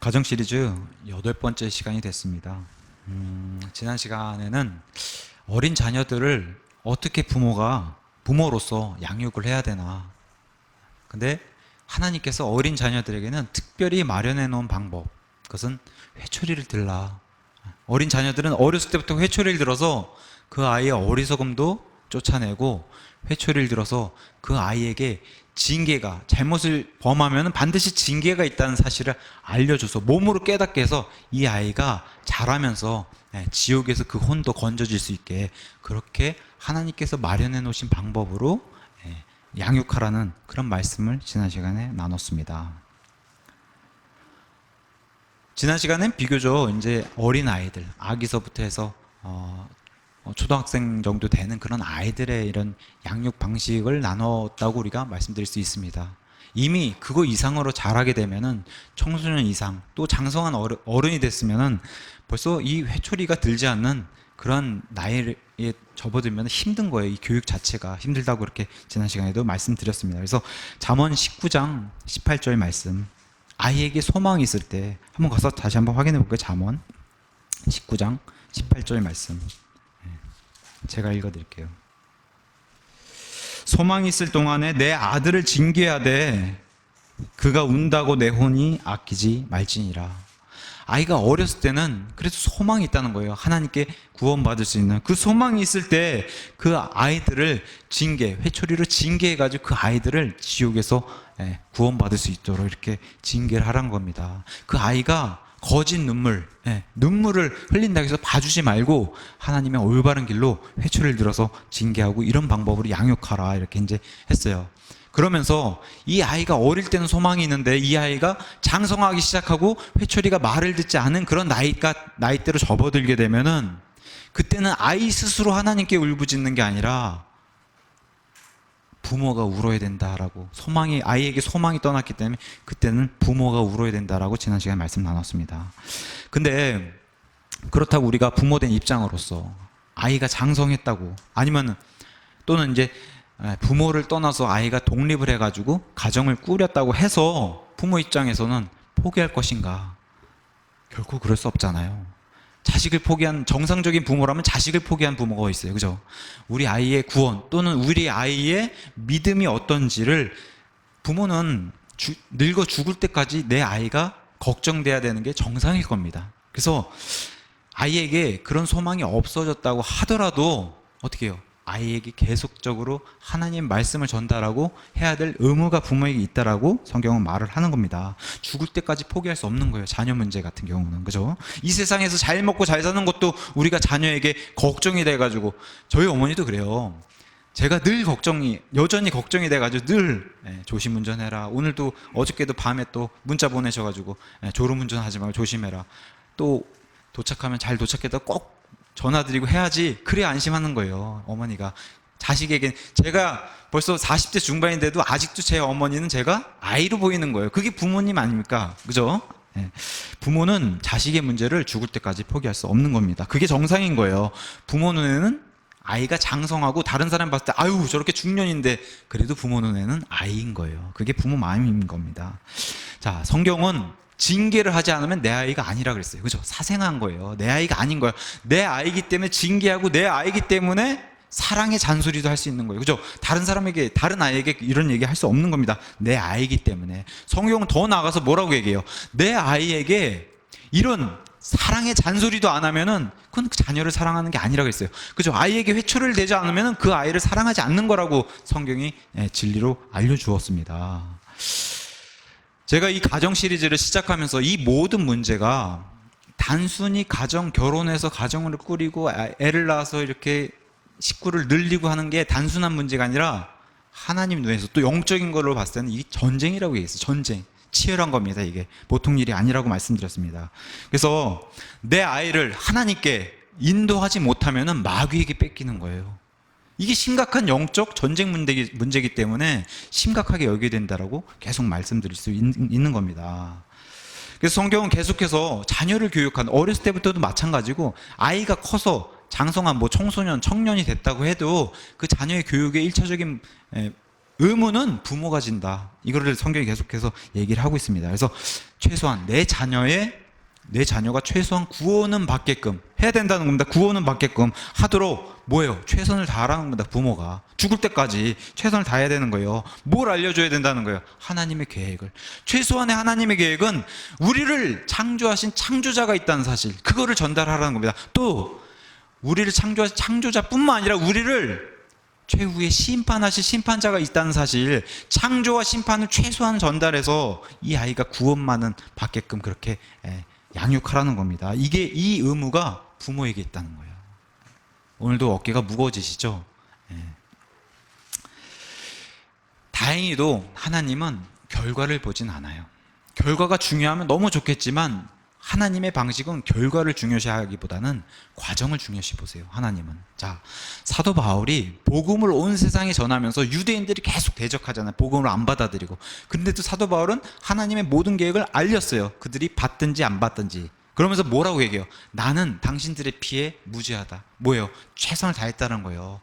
가정 시리즈 8번째 시간이 됐습니다. 지난 시간에는 어린 자녀들을 어떻게 부모로서 양육을 해야 되나. 근데 하나님께서 어린 자녀들에게는 특별히 마련해 놓은 방법, 그것은 회초리를 들라. 어린 자녀들은 어렸을 때부터 회초리를 들어서 그 아이의 어리석음도 쫓아내고, 회초리를 들어서 그 아이에게 징계가, 잘못을 범하면 반드시 징계가 있다는 사실을 알려줘서 몸으로 깨닫게 해서 이 아이가 자라면서 지옥에서 그 혼도 건져질 수 있게, 그렇게 하나님께서 마련해 놓으신 방법으로 양육하라는 그런 말씀을 지난 시간에 나눴습니다. 지난 시간엔 비교적 이제 어린 아이들, 아기서부터 해서 초등학생 정도 되는 그런 아이들의 이런 양육 방식을 나눴다고 우리가 말씀드릴 수 있습니다. 이미 그거 이상으로 자라게 되면은 청소년 이상, 또 장성한 어른이 됐으면은 벌써 이 회초리가 들지 않는 그런 나이에 접어들면 힘든 거예요. 이 교육 자체가 힘들다고 그렇게 지난 시간에도 말씀드렸습니다. 그래서 잠언 19장 18절 말씀, 아이에게 소망이 있을 때, 한번 가서 다시 한번 확인해 볼게요. 잠언 19장 18절 말씀, 제가 읽어드릴게요. 소망이 있을 동안에 내 아들을 징계하되 그가 운다고 내 혼이 아끼지 말지니라. 아이가 어렸을 때는 그래도 소망이 있다는 거예요. 하나님께 구원받을 수 있는 그 소망이 있을 때 그 아이들을 회초리로 징계해가지고 그 아이들을 지옥에서 구원받을 수 있도록 이렇게 징계를 하라는 겁니다. 그 아이가 거짓 눈물을 흘린다고 해서 봐주지 말고 하나님의 올바른 길로 회초리를 들어서 징계하고, 이런 방법으로 양육하라, 이렇게 이제 했어요. 그러면서 이 아이가 어릴 때는 소망이 있는데 이 아이가 장성하기 시작하고 회초리가 말을 듣지 않은 그런 나이대로 접어들게 되면은, 그때는 아이 스스로 하나님께 울부짖는 게 아니라 부모가 울어야 된다라고, 아이에게 소망이 떠났기 때문에 그때는 부모가 울어야 된다라고 지난 시간에 말씀 나눴습니다. 근데 그렇다고 우리가 부모된 입장으로서 아이가 장성했다고, 아니면 또는 이제 부모를 떠나서 아이가 독립을 해가지고 가정을 꾸렸다고 해서 부모 입장에서는 포기할 것인가? 결코 그럴 수 없잖아요. 자식을 포기한, 정상적인 부모라면 자식을 포기한 부모가 있어요. 그죠? 우리 아이의 구원 또는 우리 아이의 믿음이 어떤지를, 부모는 늙어 죽을 때까지 내 아이가 걱정돼야 되는 게 정상일 겁니다. 그래서 아이에게 그런 소망이 없어졌다고 하더라도 어떻게 해요? 아이에게 계속적으로 하나님 말씀을 전달하고 해야 될 의무가 부모에게 있다라고 성경은 말을 하는 겁니다. 죽을 때까지 포기할 수 없는 거예요. 자녀 문제 같은 경우는. 그죠? 이 세상에서 잘 먹고 잘 사는 것도 우리가 자녀에게 걱정이 돼가지고, 저희 어머니도 그래요. 제가 늘 여전히 걱정이 돼가지고 늘 조심 운전해라. 오늘도 어저께도 밤에 또 문자 보내셔가지고 졸음 운전하지 말고 조심해라. 또 도착하면 잘 도착해도 꼭 전화드리고 해야지, 그래야 안심하는 거예요. 어머니가 자식에게, 제가 벌써 40대 중반인데도 아직도 제 어머니는 제가 아이로 보이는 거예요. 그게 부모님 아닙니까? 그죠? 부모는 자식의 문제를 죽을 때까지 포기할 수 없는 겁니다. 그게 정상인 거예요. 부모 눈에는 아이가 장성하고 다른 사람 봤을 때 아유 저렇게 중년인데, 그래도 부모 눈에는 아이인 거예요. 그게 부모 마음인 겁니다. 자, 성경은 징계를 하지 않으면 내 아이가 아니라 그랬어요. 그죠? 사생한 거예요. 내 아이가 아닌 거예요. 내 아이기 때문에 징계하고, 내 아이기 때문에 사랑의 잔소리도 할 수 있는 거예요. 그죠? 다른 아이에게 이런 얘기 할 수 없는 겁니다. 내 아이기 때문에. 성경은 더 나아가서 뭐라고 얘기해요? 내 아이에게 이런 사랑의 잔소리도 안 하면은 그건 그 자녀를 사랑하는 게 아니라고 했어요. 그죠? 아이에게 회초리를 대지 않으면은 그 아이를 사랑하지 않는 거라고 성경이 진리로 알려주었습니다. 제가 이 가정 시리즈를 시작하면서 이 모든 문제가 단순히 결혼해서 가정을 꾸리고 애를 낳아서 이렇게 식구를 늘리고 하는 게 단순한 문제가 아니라, 하나님 눈에서 또 영적인 걸로 봤을 때는 이 전쟁이라고 얘기했어요. 전쟁. 치열한 겁니다. 이게 보통 일이 아니라고 말씀드렸습니다. 그래서 내 아이를 하나님께 인도하지 못하면은 마귀에게 뺏기는 거예요. 이게 심각한 영적 전쟁 문제이기 때문에 심각하게 여겨야 된다라고 계속 말씀드릴 수 있는 겁니다. 그래서 성경은 계속해서 자녀를 어렸을 때부터도 마찬가지고, 아이가 커서 장성한 청소년, 청년이 됐다고 해도 그 자녀의 교육의 1차적인 의무는 부모가 진다. 이거를 성경이 계속해서 얘기를 하고 있습니다. 그래서 최소한 내 자녀가 최소한 구원은 받게끔 해야 된다는 겁니다. 구원은 받게끔 하도록 뭐예요? 최선을 다하라는 겁니다. 부모가 죽을 때까지 최선을 다해야 되는 거예요. 뭘 알려줘야 된다는 거예요? 하나님의 계획을. 최소한의 하나님의 계획은 우리를 창조하신 창조자가 있다는 사실, 그거를 전달하라는 겁니다. 또 우리를 창조하신 창조자뿐만 아니라 우리를 최후의 심판하실 심판자가 있다는 사실, 창조와 심판을 최소한 전달해서 이 아이가 구원만은 받게끔 그렇게 양육하라는 겁니다. 이 의무가 부모에게 있다는 거예요. 오늘도 어깨가 무거워지시죠? 다행히도 하나님은 결과를 보진 않아요. 결과가 중요하면 너무 좋겠지만 하나님의 방식은 결과를 중요시하기보다는 과정을 중요시 보세요. 하나님은. 자, 사도 바울이 복음을 온 세상에 전하면서 유대인들이 계속 대적하잖아요. 복음을 안 받아들이고. 그런데도 사도 바울은 하나님의 모든 계획을 알렸어요. 그들이 받든지 안 받든지. 그러면서 뭐라고 얘기해요? 나는 당신들의 피에 무죄하다. 뭐예요? 최선을 다했다는 거예요.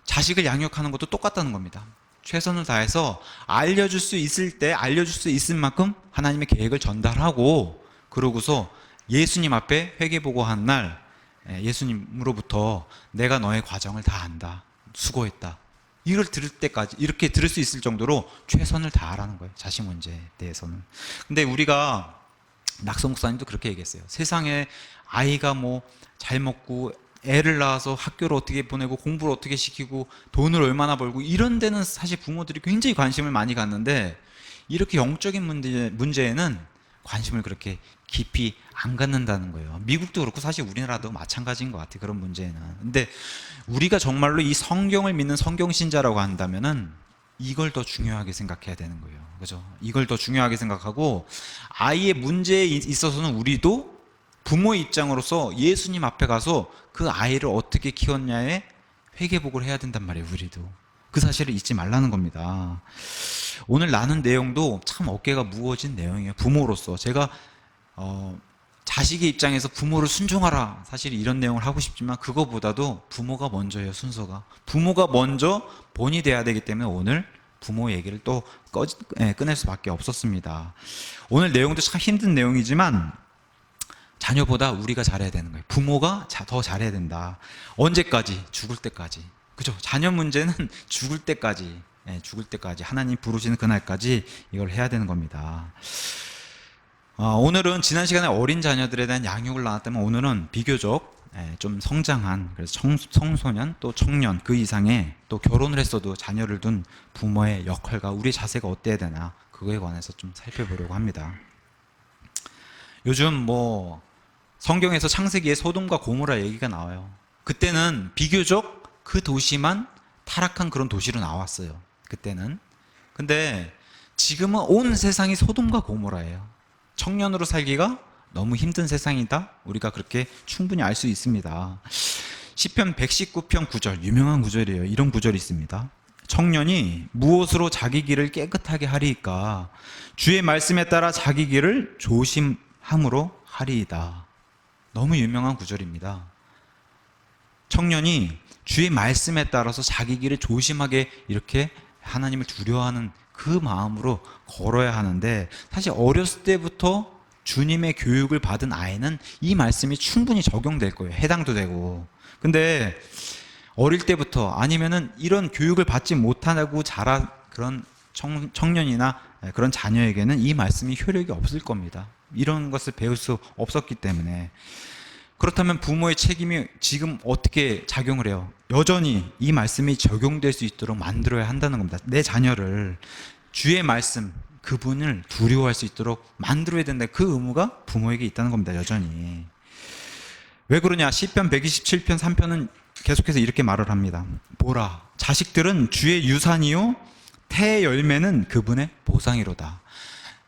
자식을 양육하는 것도 똑같다는 겁니다. 최선을 다해서 알려줄 수 있을 때 알려줄 수 있을 만큼 하나님의 계획을 전달하고, 그러고서 예수님 앞에 회개보고한 날 예수님으로부터 내가 너의 과정을 다 안다, 수고했다, 이걸 들을 때까지, 이렇게 들을 수 있을 정도로 최선을 다하라는 거예요. 자식 문제에 대해서는. 근데 우리가 낙성 목사님도 그렇게 얘기했어요. 세상에 아이가 뭐 잘 먹고 애를 낳아서 학교를 어떻게 보내고 공부를 어떻게 시키고 돈을 얼마나 벌고 이런 데는 사실 부모들이 굉장히 관심을 많이 갖는데, 이렇게 영적인 문제에는 관심을 그렇게 깊이 안 갖는다는 거예요. 미국도 그렇고 사실 우리나라도 마찬가지인 것 같아요. 그런 문제는. 근데 우리가 정말로 이 성경을 믿는 성경신자라고 한다면은 이걸 더 중요하게 생각해야 되는 거예요. 그죠? 이걸 더 중요하게 생각하고, 아이의 문제에 있어서는 우리도 부모의 입장으로서 예수님 앞에 가서 그 아이를 어떻게 키웠냐에 회개복을 해야 된단 말이에요. 우리도. 그 사실을 잊지 말라는 겁니다. 오늘 나눈 내용도 참 어깨가 무거워진 내용이에요. 부모로서 제가 자식의 입장에서 부모를 순종하라, 사실 이런 내용을 하고 싶지만 그거보다도 부모가 먼저예요. 순서가 부모가 먼저 본이 돼야 되기 때문에 오늘 부모 얘기를 또 꺼낼 수밖에 없었습니다. 오늘 내용도 참 힘든 내용이지만 자녀보다 우리가 잘해야 되는 거예요. 부모가 더 잘해야 된다. 언제까지? 죽을 때까지. 그죠? 자녀 문제는 죽을 때까지, 죽을 때까지, 하나님 부르시는 그날까지 이걸 해야 되는 겁니다. 오늘은 지난 시간에 어린 자녀들에 대한 양육을 나눴다면, 오늘은 비교적 좀 성장한, 그래서 청소년 또 청년 그 이상의, 또 결혼을 했어도 자녀를 둔 부모의 역할과 우리의 자세가 어때야 되나, 그거에 관해서 좀 살펴보려고 합니다. 요즘 뭐 성경에서 창세기에 소돔과 고모라 얘기가 나와요. 그때는 비교적 그 도시만 타락한 그런 도시로 나왔어요. 그때는. 근데 지금은 온 세상이 소돔과 고모라예요. 청년으로 살기가 너무 힘든 세상이다, 우리가 그렇게 충분히 알 수 있습니다. 시편 119편 9절, 유명한 구절이에요. 이런 구절이 있습니다. 청년이 무엇으로 자기 길을 깨끗하게 하리이까? 주의 말씀에 따라 자기 길을 조심함으로 하리이다. 너무 유명한 구절입니다. 청년이 주의 말씀에 따라서 자기 길을 조심하게, 이렇게 하나님을 두려워하는 그 마음으로 걸어야 하는데, 사실 어렸을 때부터 주님의 교육을 받은 아이는 이 말씀이 충분히 적용될 거예요. 해당도 되고. 근데 어릴 때부터, 아니면은 이런 교육을 받지 못하고 자란 그런 청년이나 그런 자녀에게는 이 말씀이 효력이 없을 겁니다. 이런 것을 배울 수 없었기 때문에. 그렇다면 부모의 책임이 지금 어떻게 작용을 해요? 여전히 이 말씀이 적용될 수 있도록 만들어야 한다는 겁니다. 내 자녀를 주의 말씀, 그분을 두려워할 수 있도록 만들어야 된다. 그 의무가 부모에게 있다는 겁니다. 여전히. 왜 그러냐? 시편 127편 3편은 계속해서 이렇게 말을 합니다. 보라, 자식들은 주의 유산이요 태의 열매는 그분의 보상이로다.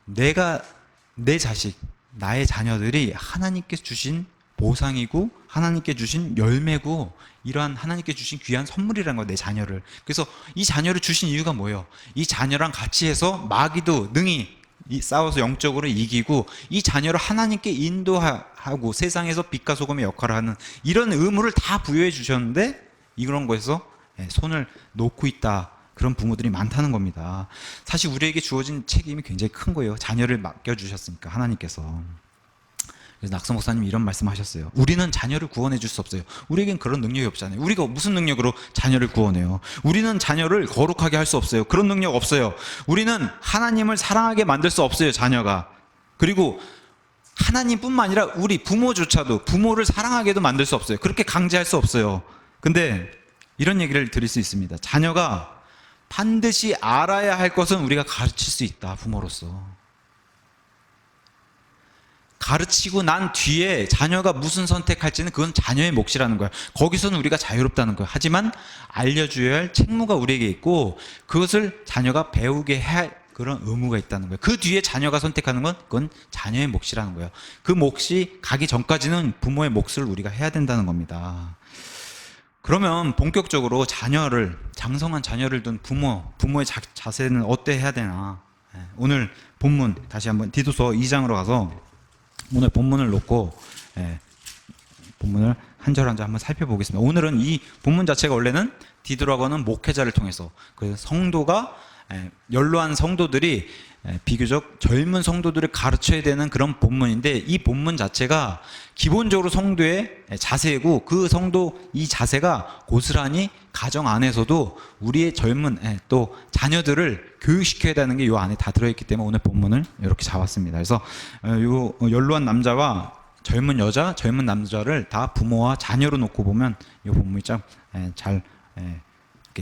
내 자식, 나의 자녀들이 하나님께 주신 보상이고 하나님께 주신 열매고, 이러한 하나님께 주신 귀한 선물이라는 거예요. 내 자녀를. 그래서 이 자녀를 주신 이유가 뭐예요? 이 자녀랑 같이 해서 마귀도 능히 싸워서 영적으로 이기고, 이 자녀를 하나님께 인도하고 세상에서 빛과 소금의 역할을 하는 이런 의무를 다 부여해 주셨는데, 이런 거에서 손을 놓고 있다, 그런 부모들이 많다는 겁니다. 사실 우리에게 주어진 책임이 굉장히 큰 거예요. 자녀를 맡겨주셨으니까 하나님께서. 그래서 낙성 목사님이 이런 말씀하셨어요. 우리는 자녀를 구원해 줄 수 없어요. 우리에겐 그런 능력이 없잖아요. 우리가 무슨 능력으로 자녀를 구원해요? 우리는 자녀를 거룩하게 할 수 없어요. 그런 능력 없어요. 우리는 하나님을 사랑하게 만들 수 없어요. 자녀가. 그리고 하나님뿐만 아니라 우리 부모조차도 부모를 사랑하게도 만들 수 없어요. 그렇게 강제할 수 없어요. 근데 이런 얘기를 드릴 수 있습니다. 자녀가 반드시 알아야 할 것은 우리가 가르칠 수 있다. 부모로서. 가르치고 난 뒤에 자녀가 무슨 선택할지는 그건 자녀의 몫이라는 거야. 거기서는 우리가 자유롭다는 거야. 하지만 알려줘야 할 책무가 우리에게 있고 그것을 자녀가 배우게 해야 할 그런 의무가 있다는 거예요. 그 뒤에 자녀가 선택하는 건 그건 자녀의 몫이라는 거예요. 그 몫이 가기 전까지는 부모의 몫을 우리가 해야 된다는 겁니다. 그러면 본격적으로 자녀를, 장성한 자녀를 둔 부모의 자세는 어때 해야 되나? 오늘 본문 다시 한번 디도서 2장으로 가서 오늘 본문을 놓고 본문을 한 절 한 절 한번 살펴보겠습니다. 오늘은 이 본문 자체가 원래는 디도라고 하는 목회자를 통해서 그 성도가 연로한 성도들이 비교적 젊은 성도들을 가르쳐야 되는 그런 본문인데 이 본문 자체가 기본적으로 성도의 자세고 그 성도 이 자세가 고스란히 가정 안에서도 우리의 젊은 또 자녀들을 교육시켜야 되는 게 이 안에 다 들어있기 때문에 오늘 본문을 이렇게 잡았습니다. 그래서 요 연로한 남자와 젊은 여자, 젊은 남자를 다 부모와 자녀로 놓고 보면 이 본문이 잘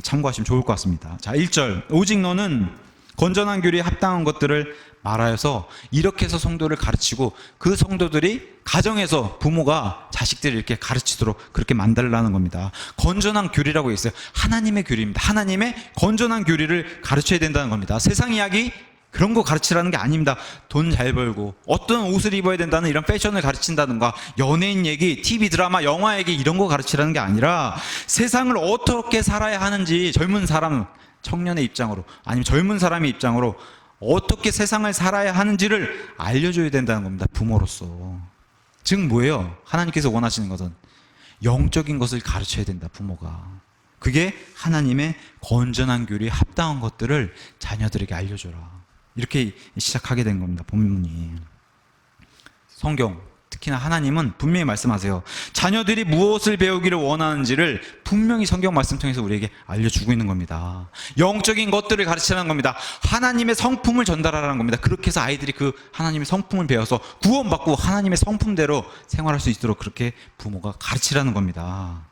참고하시면 좋을 것 같습니다. 자, 1절. 오직 너는 건전한 교리에 합당한 것들을 말하여서 이렇게 해서 성도를 가르치고 그 성도들이 가정에서 부모가 자식들을 이렇게 가르치도록 그렇게 만들라는 겁니다. 건전한 교리라고 있어요. 하나님의 교리입니다. 하나님의 건전한 교리를 가르쳐야 된다는 겁니다. 세상 이야기 그런 거 가르치라는 게 아닙니다. 돈 잘 벌고 어떤 옷을 입어야 된다는 이런 패션을 가르친다든가 연예인 얘기, TV 드라마, 영화 얘기 이런 거 가르치라는 게 아니라 세상을 어떻게 살아야 하는지 젊은 사람, 청년의 입장으로 아니면 젊은 사람의 입장으로 어떻게 세상을 살아야 하는지를 알려줘야 된다는 겁니다. 부모로서. 즉 뭐예요? 하나님께서 원하시는 것은 영적인 것을 가르쳐야 된다. 부모가. 그게 하나님의 건전한 교리에 합당한 것들을 자녀들에게 알려줘라. 이렇게 시작하게 된 겁니다. 본문이. 성경, 특히나 하나님은 분명히 말씀하세요. 자녀들이 무엇을 배우기를 원하는지를 분명히 성경 말씀 통해서 우리에게 알려주고 있는 겁니다. 영적인 것들을 가르치라는 겁니다. 하나님의 성품을 전달하라는 겁니다. 그렇게 해서 아이들이 그 하나님의 성품을 배워서 구원받고 하나님의 성품대로 생활할 수 있도록 그렇게 부모가 가르치라는 겁니다.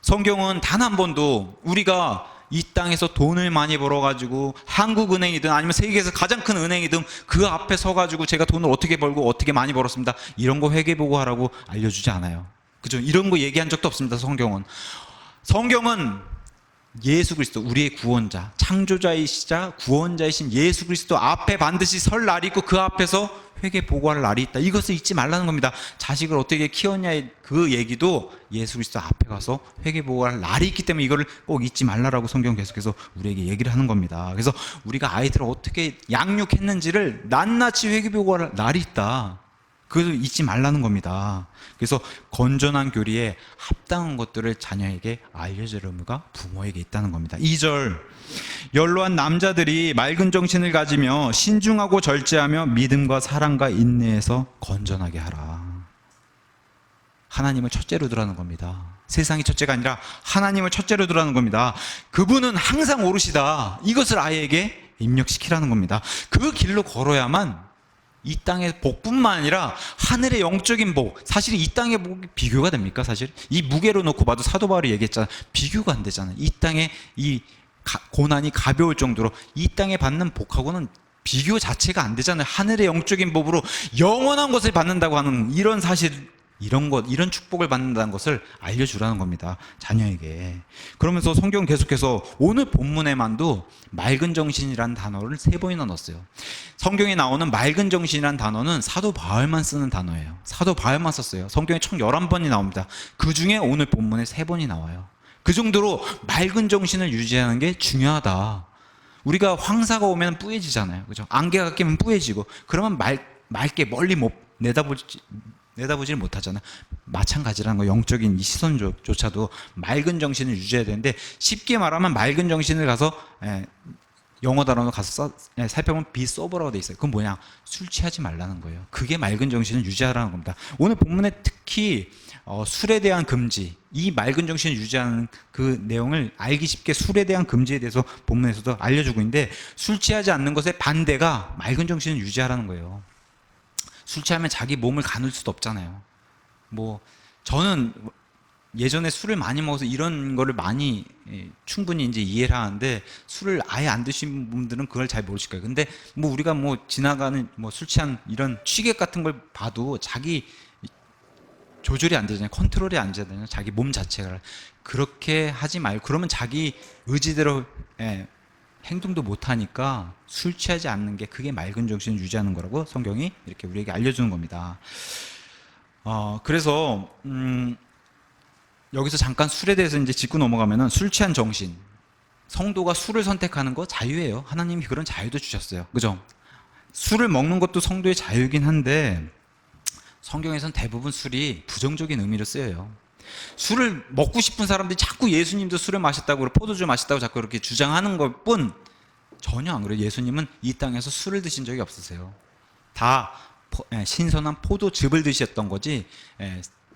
성경은 단 한 번도 우리가 이 땅에서 돈을 많이 벌어가지고 한국은행이든 아니면 세계에서 가장 큰 은행이든 그 앞에 서가지고 제가 돈을 어떻게 벌고 어떻게 많이 벌었습니다. 이런 거 회계보고 하라고 알려주지 않아요. 그죠? 이런 거 얘기한 적도 없습니다. 성경은. 성경은 예수 그리스도 우리의 구원자, 창조자이시자 구원자이신 예수 그리스도 앞에 반드시 설 날이 있고 그 앞에서 회개 보고할 날이 있다. 이것을 잊지 말라는 겁니다. 자식을 어떻게 키웠냐의 그 얘기도 예수 그리스도 앞에 가서 회개 보고할 날이 있기 때문에 이거를 꼭 잊지 말라라고 성경 계속해서 우리에게 얘기를 하는 겁니다. 그래서 우리가 아이들을 어떻게 양육했는지를 낱낱이 회개 보고할 날이 있다. 그것을 잊지 말라는 겁니다. 그래서 건전한 교리에 합당한 것들을 자녀에게 알려줄 의무가 부모에게 있다는 겁니다. 2절. 연로한 남자들이 맑은 정신을 가지며 신중하고 절제하며 믿음과 사랑과 인내에서 건전하게 하라. 하나님을 첫째로 두라는 겁니다. 세상이 첫째가 아니라 하나님을 첫째로 두라는 겁니다. 그분은 항상 오르시다. 이것을 아이에게 입력시키라는 겁니다. 그 길로 걸어야만 이 땅의 복뿐만 아니라 하늘의 영적인 복, 사실 이 땅의 복이 비교가 됩니까? 사실 이 무게로 놓고 봐도 사도 바울이 얘기했잖아요. 비교가 안 되잖아요. 이 땅의 이 고난이 가벼울 정도로 이 땅에 받는 복하고는 비교 자체가 안 되잖아요. 하늘의 영적인 복으로 영원한 것을 받는다고 하는 이런 사실, 이런 축복을 받는다는 것을 알려주라는 겁니다. 자녀에게. 그러면서 성경 계속해서 오늘 본문에만도 맑은 정신이라는 단어를 3번이나 넣었어요. 성경에 나오는 맑은 정신이라는 단어는 사도 바울만 쓰는 단어예요. 사도 바울만 썼어요. 성경에 총 11번이 나옵니다. 그 중에 오늘 본문에 3번이 나와요. 그 정도로 맑은 정신을 유지하는 게 중요하다. 우리가 황사가 오면 뿌얘지잖아요. 그죠? 안개가 끼면 뿌얘지고, 그러면 맑게 멀리 못 내다보지를 못하잖아요. 마찬가지라는 거, 영적인 이 시선조차도 맑은 정신을 유지해야 되는데, 쉽게 말하면 맑은 정신을 가서 영어 단어로 가서 살펴보면 be sober라고 돼 있어요. 그건 뭐냐? 술 취하지 말라는 거예요. 그게 맑은 정신을 유지하라는 겁니다. 오늘 본문에 특히 술에 대한 금지, 이 맑은 정신을 유지하는 그 내용을 알기 쉽게 술에 대한 금지에 대해서 본문에서도 알려주고 있는데, 술 취하지 않는 것의 반대가 맑은 정신을 유지하라는 거예요. 술 취하면 자기 몸을 가눌 수도 없잖아요. 뭐 저는 예전에 술을 많이 먹어서 이런 거를 많이 충분히 이제 이해를 하는데, 술을 아예 안 드신 분들은 그걸 잘 모르실 거예요. 근데 뭐 우리가 뭐 지나가는 뭐 술 취한 이런 취객 같은 걸 봐도 자기 조절이 안 되잖아요. 컨트롤이 안 되잖아요. 자기 몸 자체가. 그렇게 하지 말고, 그러면 자기 의지대로 행동도 못 하니까 술 취하지 않는 게, 그게 맑은 정신을 유지하는 거라고 성경이 이렇게 우리에게 알려주는 겁니다. 그래서 여기서 잠깐 술에 대해서 이제 짚고 넘어가면은, 술 취한 정신, 성도가 술을 선택하는 거 자유예요. 하나님이 그런 자유도 주셨어요. 그죠? 술을 먹는 것도 성도의 자유이긴 한데, 성경에서는 대부분 술이 부정적인 의미로 쓰여요. 술을 먹고 싶은 사람들이 자꾸 예수님도 술을 마셨다고, 포도주 마셨다고 자꾸 그렇게 주장하는 것 뿐, 전혀 안 그래요. 예수님은 이 땅에서 술을 드신 적이 없으세요. 다 신선한 포도즙을 드셨던 거지,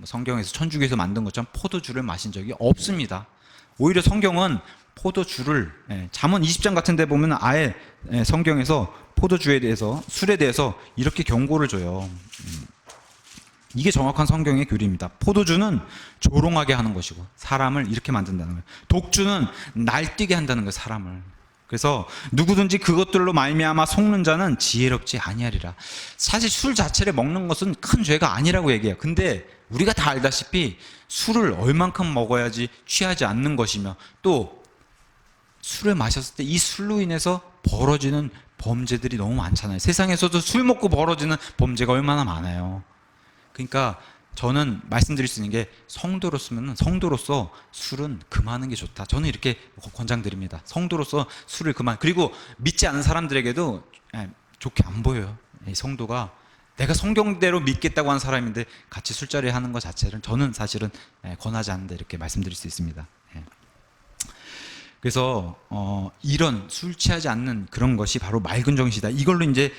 성경에서 천주교에서 만든 것처럼 포도주를 마신 적이 없습니다. 오히려 성경은 포도주를, 잠언 20장 같은 데 보면 아예 성경에서 포도주에 대해서, 술에 대해서 이렇게 경고를 줘요. 이게 정확한 성경의 교리입니다. 포도주는 조롱하게 하는 것이고 사람을 이렇게 만든다는 거예요. 독주는 날뛰게 한다는 거예요, 사람을. 그래서 누구든지 그것들로 말미암아 속는 자는 지혜롭지 아니하리라. 사실 술 자체를 먹는 것은 큰 죄가 아니라고 얘기해요. 근데 우리가 다 알다시피 술을 얼만큼 먹어야지 취하지 않는 것이며, 또 술을 마셨을 때 이 술로 인해서 벌어지는 범죄들이 너무 많잖아요. 세상에서도 술 먹고 벌어지는 범죄가 얼마나 많아요. 그러니까 저는 말씀드릴 수 있는 게, 성도로서 술은 금하는 게 좋다. 저는 이렇게 권장드립니다. 성도로서 술을 그만. 그리고 믿지 않는 사람들에게도 좋게 안 보여요. 이 성도가 내가 성경대로 믿겠다고 하는 사람인데 같이 술자리 하는 것 자체는 저는 사실은 권하지 않는다, 이렇게 말씀드릴 수 있습니다. 그래서 이런 술 취하지 않는 그런 것이 바로 맑은 정신이다. 이걸로 이제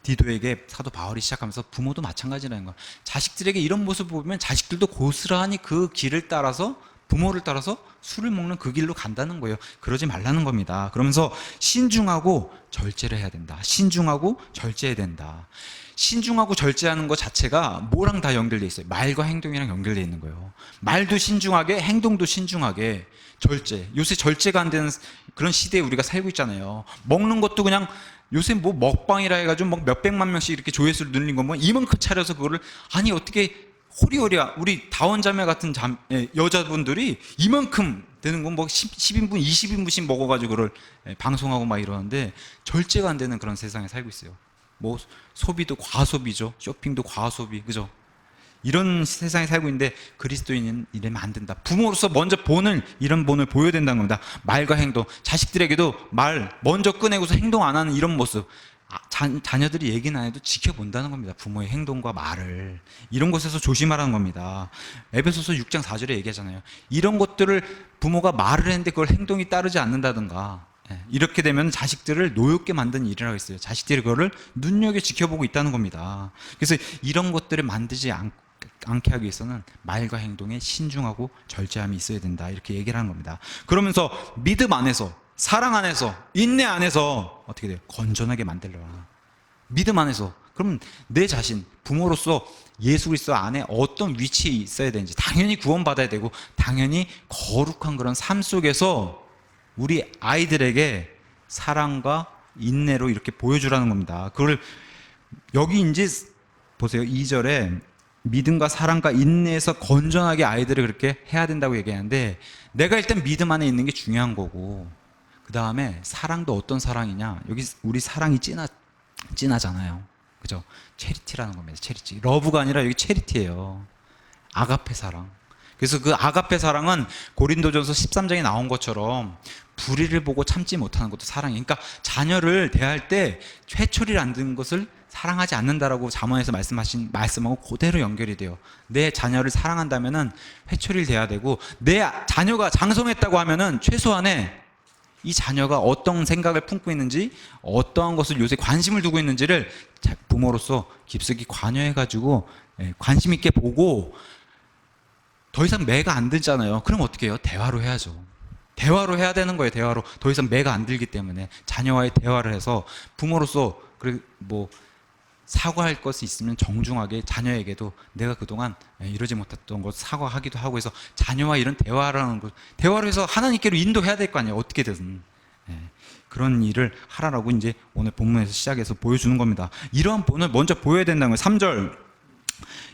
디도에게 사도 바울이 시작하면서, 부모도 마찬가지라는 거야. 자식들에게 이런 모습을 보면 자식들도 고스란히 그 길을 따라서, 부모를 따라서 술을 먹는 그 길로 간다는 거예요. 그러지 말라는 겁니다. 그러면서 신중하고 절제를 해야 된다. 신중하고 절제해야 된다. 신중하고 절제하는 것 자체가 뭐랑 다 연결되어 있어요? 말과 행동이랑 연결되어 있는 거예요. 말도 신중하게, 행동도 신중하게, 절제. 요새 절제가 안 되는 그런 시대에 우리가 살고 있잖아요. 먹는 것도 그냥 요새 뭐 먹방이라 해가지고 뭐 몇백만 명씩 이렇게 조회수를 늘린 거 뭐 이만큼 차려서 그거를, 아니 어떻게 호리호리야, 우리 다원자매 같은 여자분들이 이만큼 되는 건 뭐 10인분 20인분씩 먹어가지고 그걸 방송하고 막 이러는데, 절제가 안 되는 그런 세상에 살고 있어요. 뭐 소비도 과소비죠. 쇼핑도 과소비. 그죠? 이런 세상에 살고 있는데, 그리스도인은 이러면 안 된다. 부모로서 먼저 이런 본을 보여야 된다는 겁니다. 말과 행동. 자식들에게도 말 먼저 꺼내고서 행동 안 하는 이런 모습, 자녀들이 얘기는 안 해도 지켜본다는 겁니다. 부모의 행동과 말을. 이런 것에서 조심하라는 겁니다. 에베소서 6장 4절에 얘기하잖아요. 이런 것들을 부모가 말을 했는데 그걸 행동이 따르지 않는다든가, 이렇게 되면 자식들을 노엽게 만드는 일이라고 했어요. 자식들이 그거를 눈여겨 지켜보고 있다는 겁니다. 그래서 이런 것들을 만들지 않게 하기 위해서는 말과 행동에 신중하고 절제함이 있어야 된다, 이렇게 얘기를 하는 겁니다. 그러면서 믿음 안에서, 사랑 안에서, 인내 안에서 어떻게 돼요? 건전하게 만들라. 믿음 안에서. 그럼 내 자신, 부모로서 예수 그리스도 안에 어떤 위치에 있어야 되는지, 당연히 구원받아야 되고 당연히 거룩한 그런 삶 속에서 우리 아이들에게 사랑과 인내로 이렇게 보여주라는 겁니다. 그걸 여기 이제 보세요. 2절에 믿음과 사랑과 인내에서 건전하게 아이들을 그렇게 해야 된다고 얘기하는데, 내가 일단 믿음 안에 있는 게 중요한 거고, 그 다음에 사랑도 어떤 사랑이냐, 여기 우리 사랑이 진하잖아요. 그죠? 체리티라는 겁니다. 체리티. 러브가 아니라 여기 체리티예요. 아가페 사랑. 그래서 그 아가페 사랑은 고린도전서 13장에 나온 것처럼 불의를 보고 참지 못하는 것도 사랑이에요. 그러니까 자녀를 대할 때 회초리를 안 든 것을 사랑하지 않는다라고 잠언에서 말씀하신 말씀하고 그대로 연결이 돼요. 내 자녀를 사랑한다면은 회초리를 대야 되고, 내 자녀가 장성했다고 하면은 최소한의 이 자녀가 어떤 생각을 품고 있는지, 어떠한 것을 요새 관심을 두고 있는지를 부모로서 깊숙이 관여해가지고 관심 있게 보고, 더 이상 매가 안 들잖아요. 그럼 어떻게 해요? 대화로 해야죠. 대화로 해야 되는 거예요. 대화로. 더 이상 매가 안 들기 때문에 자녀와의 대화를 해서 부모로서 뭐 사과할 것이 있으면 정중하게 자녀에게도 내가 그동안 이러지 못했던 것 사과하기도 하고 해서 자녀와 이런 대화라는 것, 대화로 해서 하나님께로 인도해야 될 거 아니에요. 어떻게든. 그런 일을 하라라고 이제 오늘 본문에서 시작해서 보여주는 겁니다. 이러한 본을 먼저 보여야 된다는 거예요. 3절.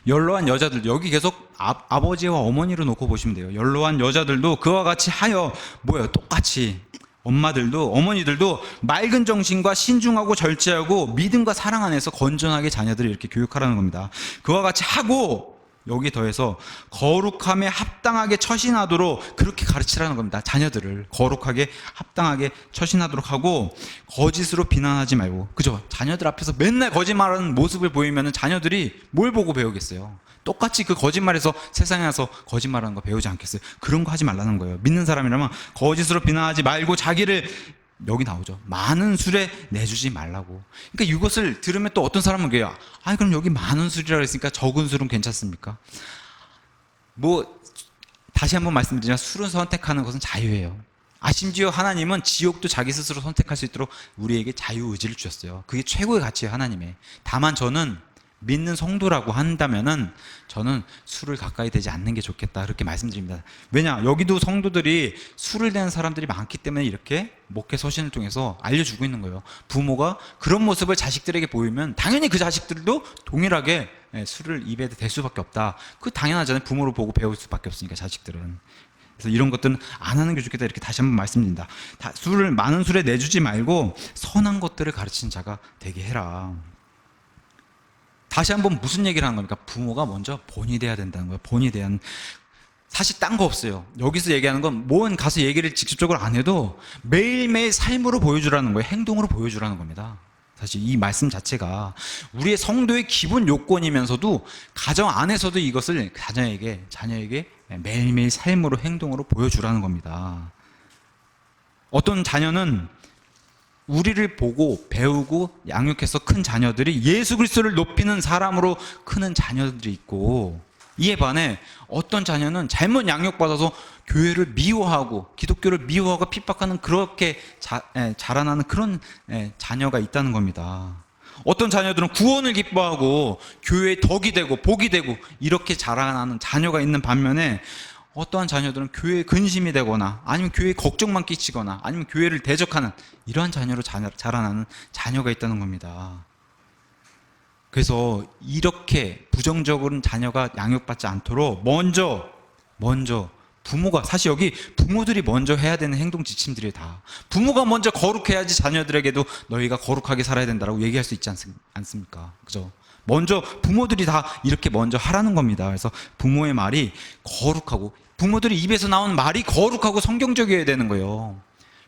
연로한 여자들, 여기 계속 아버지와 어머니로 놓고 보시면 돼요. 연로한 여자들도 그와 같이 하여 뭐예요? 똑같이 엄마들도 어머니들도 맑은 정신과 신중하고 절제하고 믿음과 사랑 안에서 건전하게 자녀들을 이렇게 교육하라는 겁니다. 그와 같이 하고 여기 더해서 거룩함에 합당하게 처신하도록 그렇게 가르치라는 겁니다. 자녀들을 거룩하게 합당하게 처신하도록 하고 거짓으로 비난하지 말고, 그죠? 자녀들 앞에서 맨날 거짓말하는 모습을 보이면 자녀들이 뭘 보고 배우겠어요? 똑같이 그 거짓말에서 세상에 와서 거짓말하는 거 배우지 않겠어요? 그런 거 하지 말라는 거예요. 믿는 사람이라면 거짓으로 비난하지 말고 자기를, 여기 나오죠. 많은 술에 내주지 말라고. 그러니까 이것을 들으면 또 어떤 사람은 그래요. 아, 그럼 여기 많은 술이라고 했으니까 적은 술은 괜찮습니까? 뭐 다시 한번 말씀드리지만 술은 선택하는 것은 자유예요. 심지어 하나님은 지옥도 자기 스스로 선택할 수 있도록 우리에게 자유의지를 주셨어요. 그게 최고의 가치예요, 하나님의. 다만 저는 믿는 성도라고 한다면은 저는 술을 가까이 대지 않는 게 좋겠다, 그렇게 말씀드립니다. 왜냐, 여기도 성도들이 술을 대는 사람들이 많기 때문에 이렇게 목회 서신을 통해서 알려주고 있는 거예요. 부모가 그런 모습을 자식들에게 보이면 당연히 그 자식들도 동일하게 술을 입에 댈 수밖에 없다. 그 당연하잖아요. 부모를 보고 배울 수밖에 없으니까, 자식들은. 그래서 이런 것들은 안 하는 게 좋겠다, 이렇게 다시 한번 말씀드립니다. 술을 많은 술에 내주지 말고 선한 것들을 가르치는 자가 되게 해라. 다시 한번 무슨 얘기를 하는 겁니까? 부모가 먼저 본이 돼야 된다는 거예요. 본이 돼야. 사실 딴 거 없어요. 여기서 얘기하는 건 뭔 가서 얘기를 직접적으로 안 해도 매일매일 삶으로 보여주라는 거예요. 행동으로 보여주라는 겁니다. 사실 이 말씀 자체가 우리의 성도의 기본 요건이면서도 가정 안에서도 이것을 자녀에게 매일매일 삶으로, 행동으로 보여주라는 겁니다. 어떤 자녀는 우리를 보고 배우고 양육해서 큰 자녀들이 예수 그리스도를 높이는 사람으로 크는 자녀들이 있고, 이에 반해 어떤 자녀는 잘못 양육받아서 교회를 미워하고 기독교를 미워하고 핍박하는, 그렇게 자라나는 그런 자녀가 있다는 겁니다. 어떤 자녀들은 구원을 기뻐하고 교회에 덕이 되고 복이 되고 이렇게 자라나는 자녀가 있는 반면에, 어떠한 자녀들은 교회에 근심이 되거나 아니면 교회에 걱정만 끼치거나 아니면 교회를 대적하는 이러한 자녀로 자라나는 자녀가 있다는 겁니다. 그래서 이렇게 부정적인 자녀가 양육받지 않도록 먼저 부모가, 사실 여기 부모들이 먼저 해야 되는 행동 지침들이 다, 부모가 먼저 거룩해야지 자녀들에게도 너희가 거룩하게 살아야 된다라고 얘기할 수 있지 않습니까? 그죠? 먼저 부모들이 다 이렇게 먼저 하라는 겁니다. 그래서 부모의 말이 거룩하고, 부모들이 입에서 나오는 말이 거룩하고 성경적이어야 되는 거예요.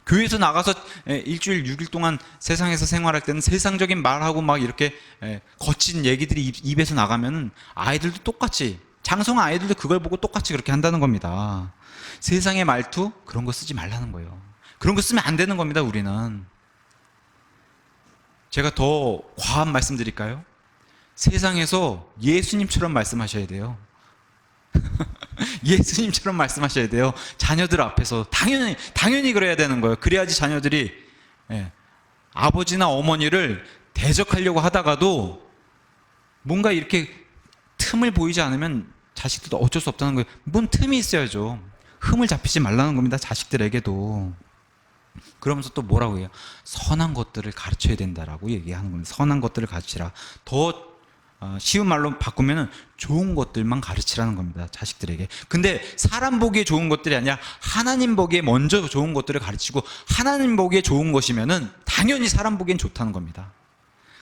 교회에서 나가서 일주일 6일 동안 세상에서 생활할 때는 세상적인 말하고 막 이렇게 거친 얘기들이 입에서 나가면 아이들도 똑같이, 장성한 아이들도 그걸 보고 똑같이 그렇게 한다는 겁니다. 세상의 말투, 그런 거 쓰지 말라는 거예요. 그런 거 쓰면 안 되는 겁니다, 우리는. 제가 더 과한 말씀 드릴까요? 세상에서 예수님처럼 말씀하셔야 돼요. 예수님처럼 말씀하셔야 돼요. 자녀들 앞에서 당연히 그래야 되는 거예요. 그래야지 자녀들이 아버지나 어머니를 대적하려고 하다가도 뭔가 이렇게 틈을 보이지 않으면 자식들도 어쩔 수 없다는 거예요. 뭔 틈이 있어야죠. 흠을 잡히지 말라는 겁니다, 자식들에게도. 그러면서 또 뭐라고 해요? 선한 것들을 가르쳐야 된다라고 얘기하는 겁니다. 선한 것들을 가르치라. 더 쉬운 말로 바꾸면 좋은 것들만 가르치라는 겁니다, 자식들에게. 근데 사람 보기에 좋은 것들이 아니라 하나님 보기에 먼저 좋은 것들을 가르치고, 하나님 보기에 좋은 것이면은 당연히 사람 보기엔 좋다는 겁니다.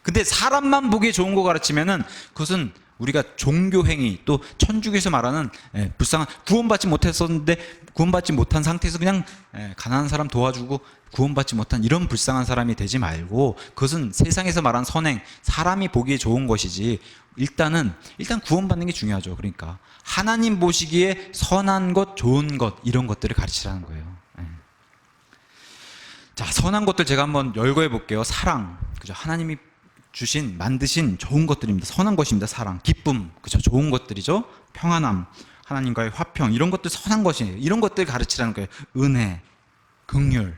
근데 사람만 보기에 좋은 거 가르치면은 그것은 우리가 종교 행위, 또 천주교에서 말하는 불쌍한, 구원받지 못했었는데 구원받지 못한 상태에서 그냥 가난한 사람 도와주고 구원받지 못한 이런 불쌍한 사람이 되지 말고, 그것은 세상에서 말하는 선행, 사람이 보기에 좋은 것이지, 일단 구원받는 게 중요하죠. 그러니까 하나님 보시기에 선한 것, 좋은 것, 이런 것들을 가르치라는 거예요. 자, 선한 것들 제가 한번 열거해 볼게요. 사랑, 그죠? 하나님이 주신, 만드신 좋은 것들입니다. 선한 것입니다. 사랑, 기쁨, 그죠? 좋은 것들이죠. 평안함, 하나님과의 화평, 이런 것들 선한 것이에요. 이런 것들 가르치라는 거예요. 은혜, 긍휼,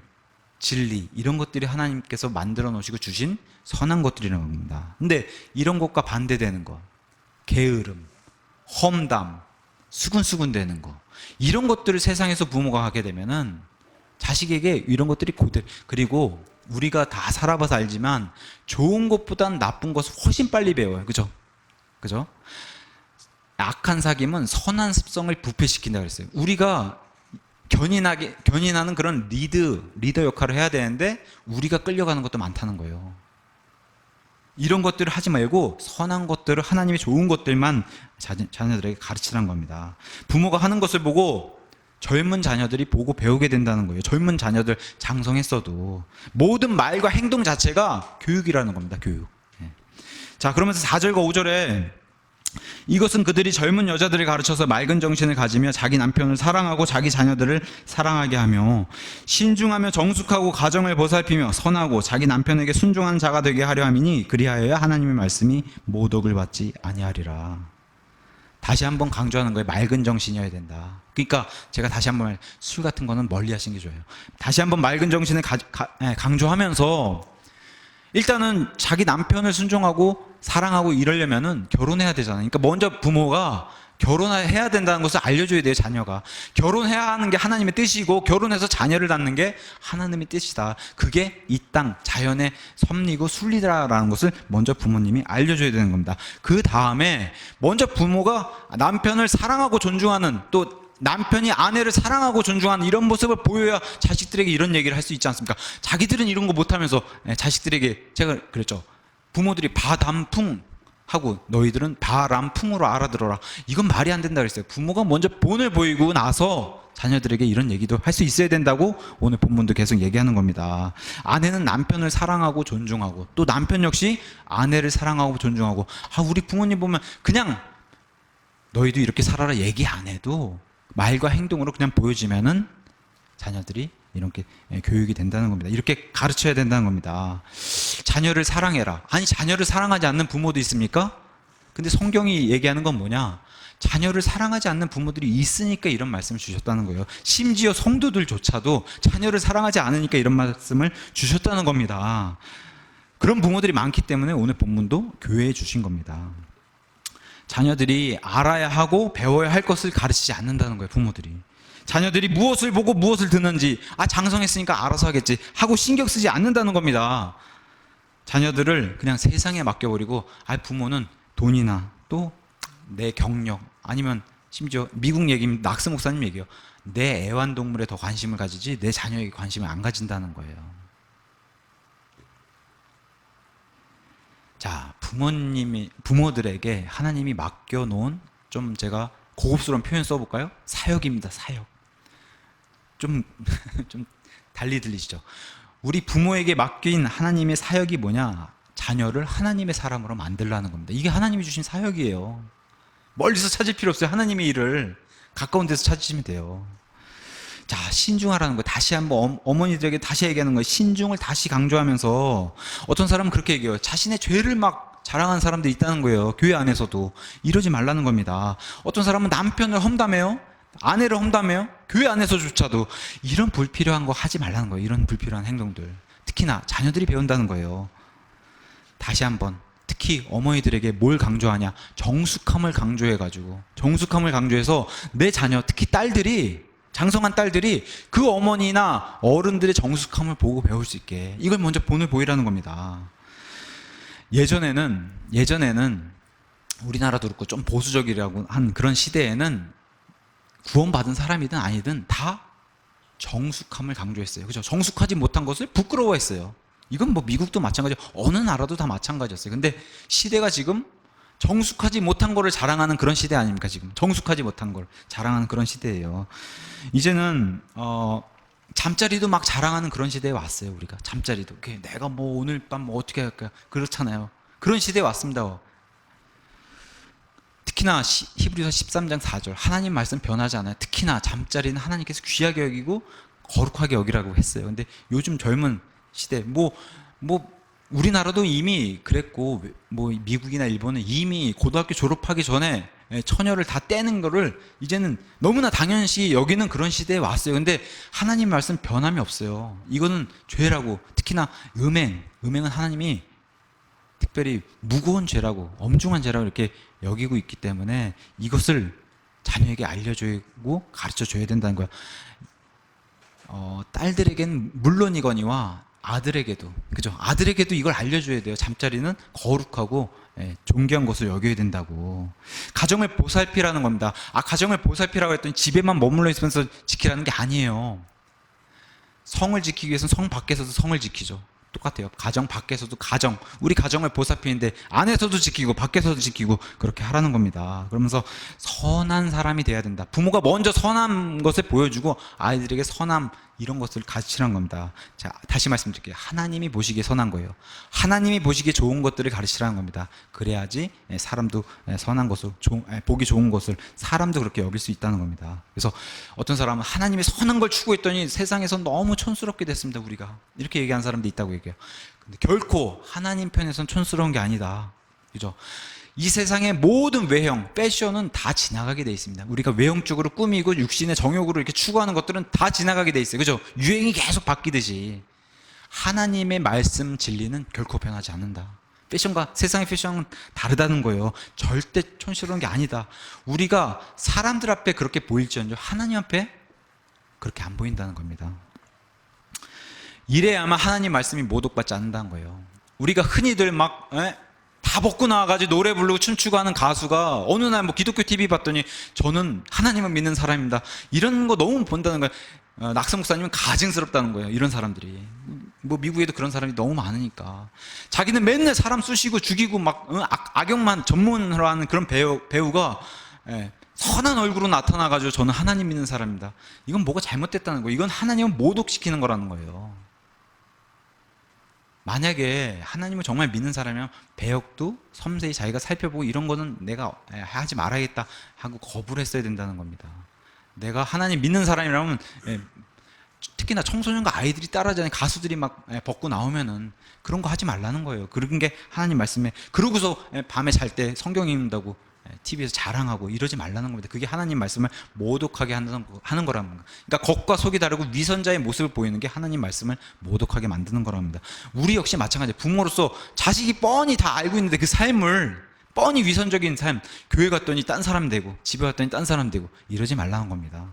진리, 이런 것들이 하나님께서 만들어 놓으시고 주신 선한 것들이라는 겁니다. 근데 이런 것과 반대되는 것, 게으름, 험담, 수근수근 되는 거, 이런 것들을 세상에서 부모가 하게 되면은 자식에게 이런 것들이 그리고 우리가 다 살아봐서 알지만 좋은 것보단 나쁜 것을 훨씬 빨리 배워요. 그죠? 그죠? 악한 사귐은 선한 습성을 부패시킨다 그랬어요. 우리가 견인하는 그런 리더 역할을 해야 되는데 우리가 끌려가는 것도 많다는 거예요. 이런 것들을 하지 말고 선한 것들을, 하나님의 좋은 것들만 자녀들에게 가르치라는 겁니다. 부모가 하는 것을 보고 젊은 자녀들이 보고 배우게 된다는 거예요. 젊은 자녀들 장성했어도 모든 말과 행동 자체가 교육이라는 겁니다. 교육. 자, 그러면서 4절과 5절에 이것은 그들이 젊은 여자들을 가르쳐서 맑은 정신을 가지며 자기 남편을 사랑하고 자기 자녀들을 사랑하게 하며 신중하며 정숙하고 가정을 보살피며 선하고 자기 남편에게 순종하는 자가 되게 하려 함이니 그리하여야 하나님의 말씀이 모독을 받지 아니하리라. 다시 한번 강조하는 거예요. 맑은 정신이어야 된다. 그러니까 제가 다시 한번 술 같은 거는 멀리 하시는 게 좋아요. 다시 한번 맑은 정신을 강조하면서 일단은 자기 남편을 순종하고 사랑하고 이러려면은 결혼해야 되잖아요. 그러니까 먼저 부모가 결혼해야 된다는 것을 알려줘야 돼요. 자녀가 결혼해야 하는 게 하나님의 뜻이고 결혼해서 자녀를 낳는 게 하나님의 뜻이다. 그게 이 땅 자연의 섭리고 순리다라는 것을 먼저 부모님이 알려줘야 되는 겁니다. 그 다음에 먼저 부모가 남편을 사랑하고 존중하는, 또 남편이 아내를 사랑하고 존중하는 이런 모습을 보여야 자식들에게 이런 얘기를 할 수 있지 않습니까? 자기들은 이런 거 못하면서 자식들에게, 제가 그랬죠, 부모들이 바람풍 하고 너희들은 바람풍으로 알아들어라, 이건 말이 안 된다 그랬어요. 부모가 먼저 본을 보이고 나서 자녀들에게 이런 얘기도 할 수 있어야 된다고 오늘 본문도 계속 얘기하는 겁니다. 아내는 남편을 사랑하고 존중하고, 또 남편 역시 아내를 사랑하고 존중하고. 우리 부모님 보면 그냥 너희도 이렇게 살아라 얘기 안 해도 말과 행동으로 그냥 보여지면은 자녀들이 이렇게 교육이 된다는 겁니다. 이렇게 가르쳐야 된다는 겁니다. 자녀를 사랑해라. 아니, 자녀를 사랑하지 않는 부모도 있습니까? 근데 성경이 얘기하는 건 뭐냐? 자녀를 사랑하지 않는 부모들이 있으니까 이런 말씀을 주셨다는 거예요. 심지어 성도들조차도 자녀를 사랑하지 않으니까 이런 말씀을 주셨다는 겁니다. 그런 부모들이 많기 때문에 오늘 본문도 교회에 주신 겁니다. 자녀들이 알아야 하고 배워야 할 것을 가르치지 않는다는 거예요. 부모들이 자녀들이 무엇을 보고 무엇을 듣는지, 장성했으니까 알아서 하겠지 하고 신경 쓰지 않는다는 겁니다. 자녀들을 그냥 세상에 맡겨버리고, 부모는 돈이나 또 내 경력, 아니면 심지어 미국 얘기면 낙스 목사님 얘기예요. 내 애완동물에 더 관심을 가지지 내 자녀에게 관심을 안 가진다는 거예요. 자, 부모들에게 하나님이 맡겨놓은, 좀 제가 고급스러운 표현 써볼까요? 사역입니다. 사역. 좀 달리 들리시죠? 우리 부모에게 맡긴 하나님의 사역이 뭐냐? 자녀를 하나님의 사람으로 만들라는 겁니다. 이게 하나님이 주신 사역이에요. 멀리서 찾을 필요 없어요. 하나님의 일을 가까운 데서 찾으시면 돼요. 자, 신중하라는 거 다시 한번 어머니들에게 다시 얘기하는 거예요. 신중을 다시 강조하면서, 어떤 사람은 그렇게 얘기해요. 자신의 죄를 막 자랑하는 사람들이 있다는 거예요. 교회 안에서도. 이러지 말라는 겁니다. 어떤 사람은 남편을 험담해요. 아내를 험담해요. 교회 안에서조차도. 이런 불필요한 거 하지 말라는 거예요. 이런 불필요한 행동들. 특히나 자녀들이 배운다는 거예요. 다시 한번, 특히 어머니들에게 뭘 강조하냐? 정숙함을 강조해가지고, 정숙함을 강조해서 내 자녀, 특히 딸들이, 장성한 딸들이 그 어머니나 어른들의 정숙함을 보고 배울 수 있게, 이걸 먼저 본을 보이라는 겁니다. 예전에는 우리나라도 그렇고 좀 보수적이라고 한 그런 시대에는 구원받은 사람이든 아니든 다 정숙함을 강조했어요. 그죠? 정숙하지 못한 것을 부끄러워했어요. 이건 뭐 미국도 마찬가지고 어느 나라도 다 마찬가지였어요. 근데 시대가 지금 정숙하지 못한 거를 자랑하는 그런 시대 아닙니까? 지금 정숙하지 못한 걸 자랑하는 그런 시대예요. 이제는 잠자리도 막 자랑하는 그런 시대에 왔어요. 우리가 잠자리도 내가 뭐 오늘 밤 뭐 어떻게 할까 그렇잖아요. 그런 시대에 왔습니다. 특히나 히브리서 13장 4절 하나님 말씀 변하지 않아요. 특히나 잠자리는 하나님께서 귀하게 여기고 거룩하게 여기라고 했어요. 근데 요즘 젊은 시대 뭐 우리나라도 이미 그랬고 뭐 미국이나 일본은 이미 고등학교 졸업하기 전에 처녀를 다 떼는 거를 이제는 너무나 당연시 여기는 그런 시대에 왔어요. 근데 하나님 말씀 변함이 없어요. 이거는 죄라고. 특히나 음행은 하나님이 특별히 무거운 죄라고 엄중한 죄라고 이렇게 여기고 있기 때문에 이것을 자녀에게 알려주고 가르쳐줘야 된다는 거야. 딸들에겐 물론이거니와 아들에게도, 그죠? 아들에게도 이걸 알려줘야 돼요. 잠자리는 거룩하고 존귀한 것을 여겨야 된다고. 가정을 보살피라는 겁니다. 가정을 보살피라고 했더니 집에만 머물러 있으면서 지키라는 게 아니에요. 성을 지키기 위해서는 성 밖에서도 성을 지키죠. 똑같아요. 가정 밖에서도 우리 가정을 보살피는데 안에서도 지키고 밖에서도 지키고 그렇게 하라는 겁니다. 그러면서 선한 사람이 돼야 된다. 부모가 먼저 선한 것을 보여주고 아이들에게 선함 이런 것을 가르치라는 겁니다. 자, 다시 말씀드릴게요. 하나님이 보시기에 선한 거예요. 하나님이 보시기에 좋은 것들을 가르치라는 겁니다. 그래야지 사람도 선한 것을 보기 좋은 것을 사람도 그렇게 여길 수 있다는 겁니다. 그래서 어떤 사람은 하나님의 선한 걸 추구했더니 세상에서 너무 촌스럽게 됐습니다. 우리가 이렇게 얘기하는 사람도 있다고 얘기해요. 근데 결코 하나님 편에서는 촌스러운 게 아니다. 그죠? 이 세상의 모든 외형, 패션은 다 지나가게 돼 있습니다. 우리가 외형적으로 꾸미고 육신의 정욕으로 이렇게 추구하는 것들은 다 지나가게 돼 있어요. 그죠? 유행이 계속 바뀌듯이 하나님의 말씀 진리는 결코 변하지 않는다. 패션과 세상의 패션은 다르다는 거예요. 절대 촌스러운 게 아니다. 우리가 사람들 앞에 그렇게 보일지언정 하나님 앞에 그렇게 안 보인다는 겁니다. 이래야만 하나님 말씀이 모독받지 않는다는 거예요. 우리가 흔히들 다 벗고 나와가지고 노래 부르고 춤추고 하는 가수가 어느 날 뭐 기독교 TV 봤더니 저는 하나님을 믿는 사람입니다. 이런 거 너무 본다는 거예요. 낙성 목사님은 가증스럽다는 거예요. 이런 사람들이. 뭐 미국에도 그런 사람이 너무 많으니까. 자기는 맨날 사람 쑤시고 죽이고 악역만 전문으로 하는 그런 배우가 선한 얼굴로 나타나가지고 저는 하나님 믿는 사람입니다. 이건 뭐가 잘못됐다는 거예요. 이건 하나님을 모독시키는 거라는 거예요. 만약에 하나님을 정말 믿는 사람이면 배역도 섬세히 자기가 살펴보고 이런 거는 내가 하지 말아야겠다 하고 거부를 했어야 된다는 겁니다. 내가 하나님 믿는 사람이라면 특히나 청소년과 아이들이 따라하잖아요. 가수들이 막 벗고 나오면은 그런 거 하지 말라는 거예요. 그런 게 하나님 말씀에. 그러고서 밤에 잘 때 성경 읽는다고 TV에서 자랑하고 이러지 말라는 겁니다. 그게 하나님 말씀을 모독하게 하는 거라는 겁니다. 그러니까 겉과 속이 다르고 위선자의 모습을 보이는 게 하나님 말씀을 모독하게 만드는 거랍니다. 우리 역시 마찬가지예요. 부모로서 자식이 뻔히 다 알고 있는데 그 삶을 뻔히 위선적인 삶, 교회 갔더니 딴 사람 되고 집에 갔더니 딴 사람 되고 이러지 말라는 겁니다.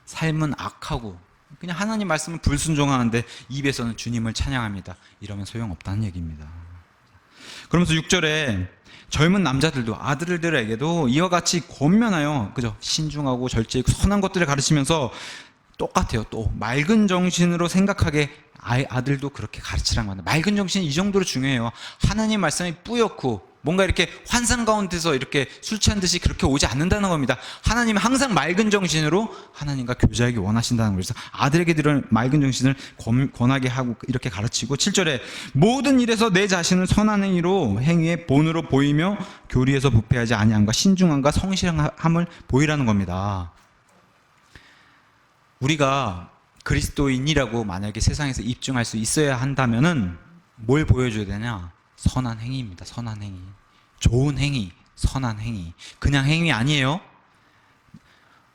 삶은 악하고 그냥 하나님 말씀은 불순종하는데 입에서는 주님을 찬양합니다. 이러면 소용없다는 얘기입니다. 그러면서 6절에 젊은 남자들도 아들들에게도 이와 같이 권면하여 그죠? 신중하고 절제하고 선한 것들을 가르치면서 똑같아요. 또 맑은 정신으로 생각하게 아들도 그렇게 가르치라는 겁니다. 맑은 정신이 이 정도로 중요해요. 하나님 말씀이 뿌옇고 뭔가 이렇게 환상 가운데서 이렇게 술 취한 듯이 그렇게 오지 않는다는 겁니다. 하나님은 항상 맑은 정신으로 하나님과 교제하기 원하신다는 거예요. 그래서 아들에게 들은 맑은 정신을 권하게 하고 이렇게 가르치고 7절에 모든 일에서 내 자신을 선한 행위의 본으로 보이며 교리에서 부패하지 아니함과 신중함과 성실함을 보이라는 겁니다. 우리가 그리스도인이라고 만약에 세상에서 입증할 수 있어야 한다면은 뭘 보여줘야 되냐? 선한 행위입니다. 선한 행위. 좋은 행위, 선한 행위. 그냥 행위 아니에요.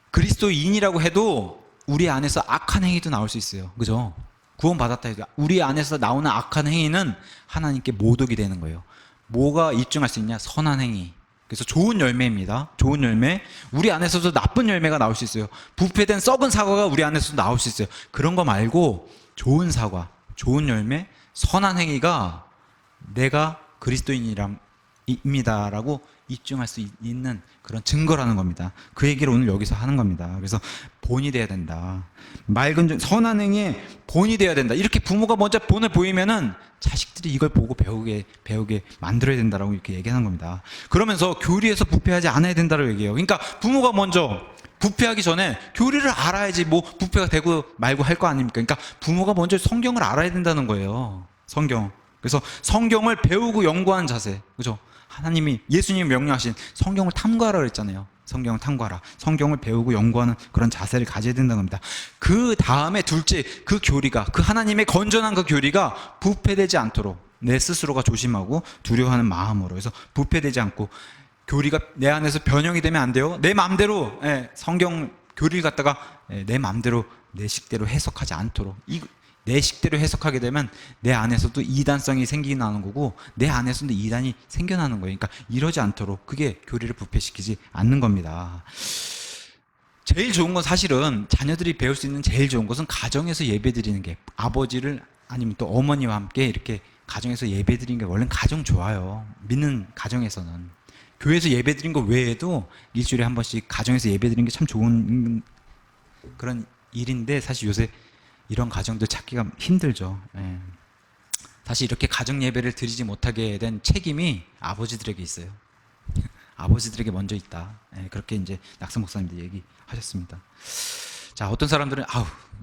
그리스도인이라고 해도 우리 안에서 악한 행위도 나올 수 있어요. 그죠? 구원받았다 해도 우리 안에서 나오는 악한 행위는 하나님께 모독이 되는 거예요. 뭐가 입증할 수 있냐? 선한 행위. 그래서 좋은 열매입니다. 좋은 열매. 우리 안에서도 나쁜 열매가 나올 수 있어요. 부패된 썩은 사과가 우리 안에서도 나올 수 있어요. 그런 거 말고 좋은 사과, 좋은 열매, 선한 행위가 내가 그리스도인이란 입니다라고 입증할 수 있는 그런 증거라는 겁니다. 그 얘기를 오늘 여기서 하는 겁니다. 그래서 본이 돼야 된다. 맑은 선한 행위의 본이 돼야 된다. 이렇게 부모가 먼저 본을 보이면은 자식들이 이걸 보고 배우게 만들어야 된다라고 이렇게 얘기하는 겁니다. 그러면서 교리에서 부패하지 않아야 된다고 얘기해요. 그러니까 부모가 먼저 부패하기 전에 교리를 알아야지 뭐 부패가 되고 말고 할 거 아닙니까? 그러니까 부모가 먼저 성경을 알아야 된다는 거예요. 성경. 그래서 성경을 배우고 연구하는 자세. 그죠? 하나님이 예수님이 명령하신 성경을 탐구하라 그랬잖아요. 성경을 탐구하라. 성경을 배우고 연구하는 그런 자세를 가져야 된다는 겁니다. 그 다음에 둘째, 그 교리가, 그 하나님의 건전한 그 교리가 부패되지 않도록 내 스스로가 조심하고 두려워하는 마음으로. 그래서 부패되지 않고 교리가 내 안에서 변형이 되면 안 돼요. 내 마음대로 성경 교리를 갖다가 내 마음대로 내 식대로 해석하지 않도록. 내 식대로 해석하게 되면 내 안에서도 이단성이 생기나는 거고 내 안에서도 이단이 생겨나는 거예요. 그러니까 이러지 않도록 그게 교리를 부패시키지 않는 겁니다. 제일 좋은 건 사실은 자녀들이 배울 수 있는 제일 좋은 것은 가정에서 예배드리는 게, 아버지를 아니면 또 어머니와 함께 이렇게 가정에서 예배드리는 게 원래는 가장 좋아요. 믿는 가정에서는. 교회에서 예배드린 거 외에도 일주일에 한 번씩 가정에서 예배드리는 게 참 좋은 그런 일인데 사실 요새 이런 가정들 찾기가 힘들죠. 사실 이렇게 가정 예배를 드리지 못하게 된 책임이 아버지들에게 있어요. 아버지들에게 먼저 있다. 그렇게 이제 낙선 목사님도 얘기하셨습니다. 자, 어떤 사람들은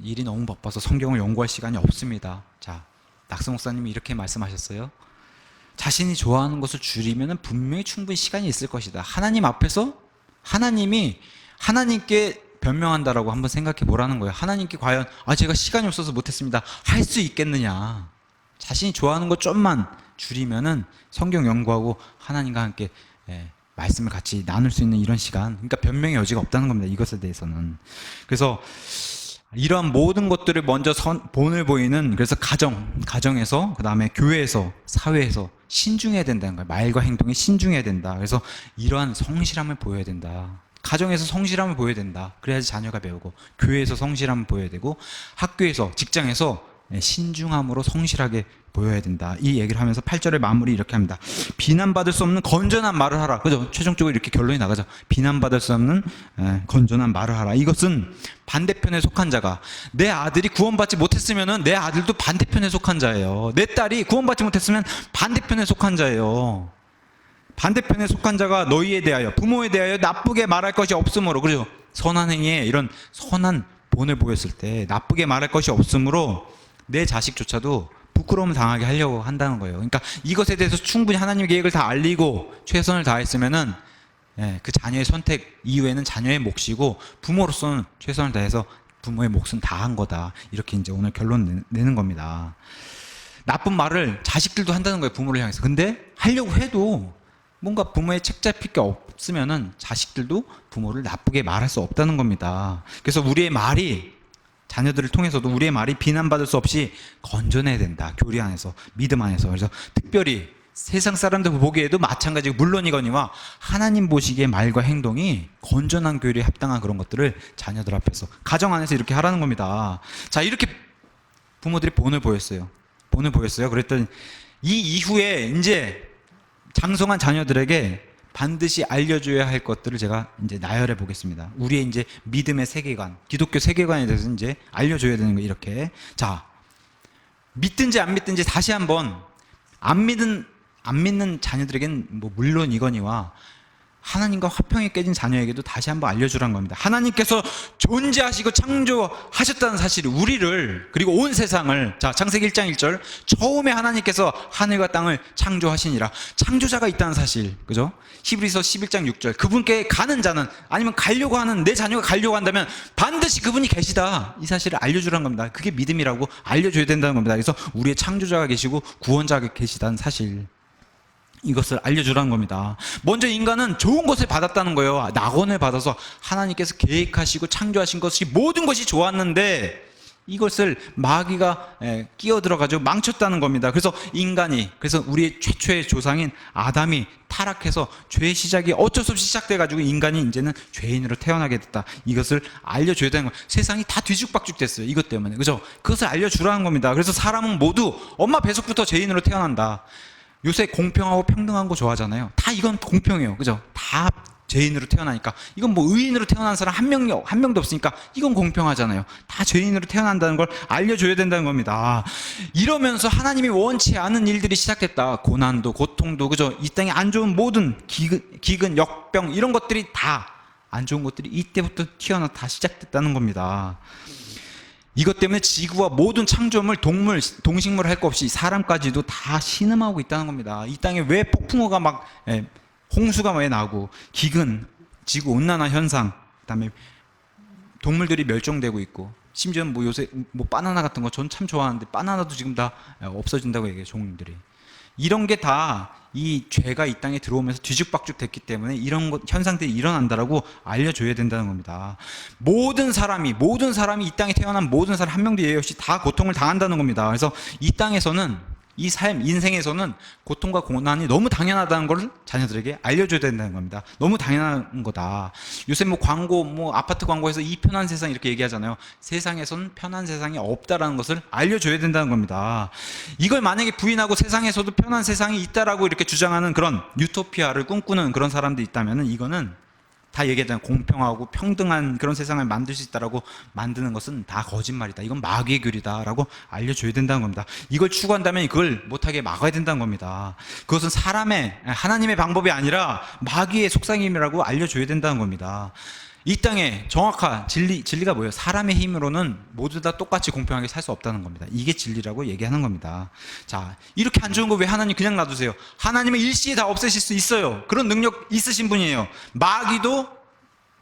일이 너무 바빠서 성경을 연구할 시간이 없습니다. 자, 낙선 목사님이 이렇게 말씀하셨어요. 자신이 좋아하는 것을 줄이면 분명히 충분히 시간이 있을 것이다. 하나님 앞에서 하나님이 하나님께 변명한다라고 한번 생각해 보라는 거예요. 하나님께 과연 제가 시간이 없어서 못했습니다. 할 수 있겠느냐. 자신이 좋아하는 것 좀만 줄이면은 성경 연구하고 하나님과 함께 말씀을 같이 나눌 수 있는 이런 시간. 그러니까 변명의 여지가 없다는 겁니다. 이것에 대해서는. 그래서 이러한 모든 것들을 먼저 본을 보이는, 그래서 가정에서, 그 다음에 교회에서, 사회에서 신중해야 된다는 거예요. 말과 행동에 신중해야 된다. 그래서 이러한 성실함을 보여야 된다. 가정에서 성실함을 보여야 된다. 그래야지 자녀가 배우고, 교회에서 성실함을 보여야 되고, 학교에서, 직장에서 신중함으로 성실하게 보여야 된다. 이 얘기를 하면서 8절의 마무리 이렇게 합니다. 비난받을 수 없는 건전한 말을 하라. 그죠? 최종적으로 이렇게 결론이 나가죠. 비난받을 수 없는 건전한 말을 하라. 이것은 반대편에 속한 자가, 내 아들이 구원받지 못했으면 내 아들도 반대편에 속한 자예요. 내 딸이 구원받지 못했으면 반대편에 속한 자예요. 반대편에 속한 자가 너희에 대하여, 부모에 대하여 나쁘게 말할 것이 없으므로. 그죠? 선한 행위에 이런 선한 본을 보였을 때 나쁘게 말할 것이 없으므로 내 자식조차도 부끄러움을 당하게 하려고 한다는 거예요. 그러니까 이것에 대해서 충분히 하나님의 계획을 다 알리고 최선을 다했으면은 그 자녀의 선택 이후에는 자녀의 몫이고, 부모로서는 최선을 다해서 부모의 몫은 다 한 거다. 이렇게 이제 오늘 결론 내는 겁니다. 나쁜 말을 자식들도 한다는 거예요. 부모를 향해서. 근데 하려고 해도 뭔가 부모의 책 잡힐 게 없으면은 자식들도 부모를 나쁘게 말할 수 없다는 겁니다. 그래서 우리의 말이, 자녀들을 통해서도 우리의 말이 비난받을 수 없이 건전해야 된다. 교리 안에서, 믿음 안에서. 그래서 특별히 세상 사람들 보기에도 마찬가지고 물론이거니와 하나님 보시기에 말과 행동이 건전한 교리에 합당한 그런 것들을 자녀들 앞에서, 가정 안에서 이렇게 하라는 겁니다. 자, 이렇게 부모들이 본을 보였어요. 그랬더니 이 이후에 이제 장성한 자녀들에게 반드시 알려줘야 할 것들을 제가 이제 나열해 보겠습니다. 우리의 이제 믿음의 세계관, 기독교 세계관에 대해서 이제 알려줘야 되는 거 이렇게. 자, 믿든지 안 믿든지 다시 한번 안 믿는 자녀들에겐 뭐 물론 이거니와 하나님과 화평이 깨진 자녀에게도 다시 한번 알려주라는 겁니다. 하나님께서 존재하시고 창조하셨다는 사실을, 우리를, 그리고 온 세상을. 자, 창세기 1장 1절, 처음에 하나님께서 하늘과 땅을 창조하시니라. 창조자가 있다는 사실, 그죠? 히브리서 11장 6절, 그분께 가는 자는, 아니면 가려고 하는, 내 자녀가 가려고 한다면 반드시 그분이 계시다. 이 사실을 알려주라는 겁니다. 그게 믿음이라고 알려줘야 된다는 겁니다. 그래서 우리의 창조자가 계시고 구원자가 계시다는 사실, 이것을 알려주라는 겁니다. 먼저 인간은 좋은 것을 받았다는 거예요. 낙원을 받아서 하나님께서 계획하시고 창조하신 것이 모든 것이 좋았는데 이것을 마귀가 끼어들어가지고 망쳤다는 겁니다. 그래서 그래서 우리의 최초의 조상인 아담이 타락해서 죄의 시작이 어쩔 수 없이 시작돼가지고 인간이 이제는 죄인으로 태어나게 됐다. 이것을 알려줘야 되는 거예요. 세상이 다 뒤죽박죽 됐어요. 이것 때문에. 그죠? 그것을 알려주라는 겁니다. 그래서 사람은 모두 엄마 뱃속부터 죄인으로 태어난다. 요새 공평하고 평등한 거 좋아하잖아요. 다 이건 공평해요. 그죠? 다 죄인으로 태어나니까. 이건 뭐 의인으로 태어난 사람 한 명도 없으니까 이건 공평하잖아요. 다 죄인으로 태어난다는 걸 알려줘야 된다는 겁니다. 이러면서 하나님이 원치 않은 일들이 시작됐다. 고난도, 고통도, 그죠? 이 땅에 안 좋은 모든 기근, 역병, 이런 것들이 다 안 좋은 것들이 이때부터 다 시작됐다는 겁니다. 이것 때문에 지구와 모든 창조물, 동물, 동식물 할 것 없이 사람까지도 다 신음하고 있다는 겁니다. 이 땅에 왜 폭풍우가 막, 홍수가 왜 나고, 기근, 지구 온난화 현상, 그다음에 동물들이 멸종되고 있고, 심지어는 뭐 요새 뭐 바나나 같은 거 전 참 좋아하는데 바나나도 지금 다 없어진다고 얘기해요, 종들이. 이런 게 다 이 죄가 이 땅에 들어오면서 뒤죽박죽 됐기 때문에 이런 현상들이 일어난다라고 알려줘야 된다는 겁니다. 모든 사람이 이 땅에 태어난 모든 사람 한 명도 예외 없이 다 고통을 당한다는 겁니다. 그래서 이 땅에서는 이 삶, 인생에서는 고통과 고난이 너무 당연하다는 걸 자녀들에게 알려줘야 된다는 겁니다. 너무 당연한 거다. 요새 뭐 광고, 뭐 아파트 광고에서 이 편한 세상 이렇게 얘기하잖아요. 세상에서는 편한 세상이 없다라는 것을 알려줘야 된다는 겁니다. 이걸 만약에 부인하고 세상에서도 편한 세상이 있다라고 이렇게 주장하는 그런 유토피아를 꿈꾸는 그런 사람들이 있다면 이거는 다 얘기했잖아요. 공평하고 평등한 그런 세상을 만들 수 있다라고 만드는 것은 다 거짓말이다. 이건 마귀의 교리다라고 알려줘야 된다는 겁니다. 이걸 추구한다면 그걸 못하게 막아야 된다는 겁니다. 그것은 하나님의 방법이 아니라 마귀의 속삭임이라고 알려줘야 된다는 겁니다. 이 땅에 정확한 진리가 뭐예요? 사람의 힘으로는 모두 다 똑같이 공평하게 살 수 없다는 겁니다. 이게 진리라고 얘기하는 겁니다. 자, 이렇게 안 좋은 거 왜 하나님 그냥 놔두세요? 하나님은 일시에 다 없애실 수 있어요. 그런 능력 있으신 분이에요. 마귀도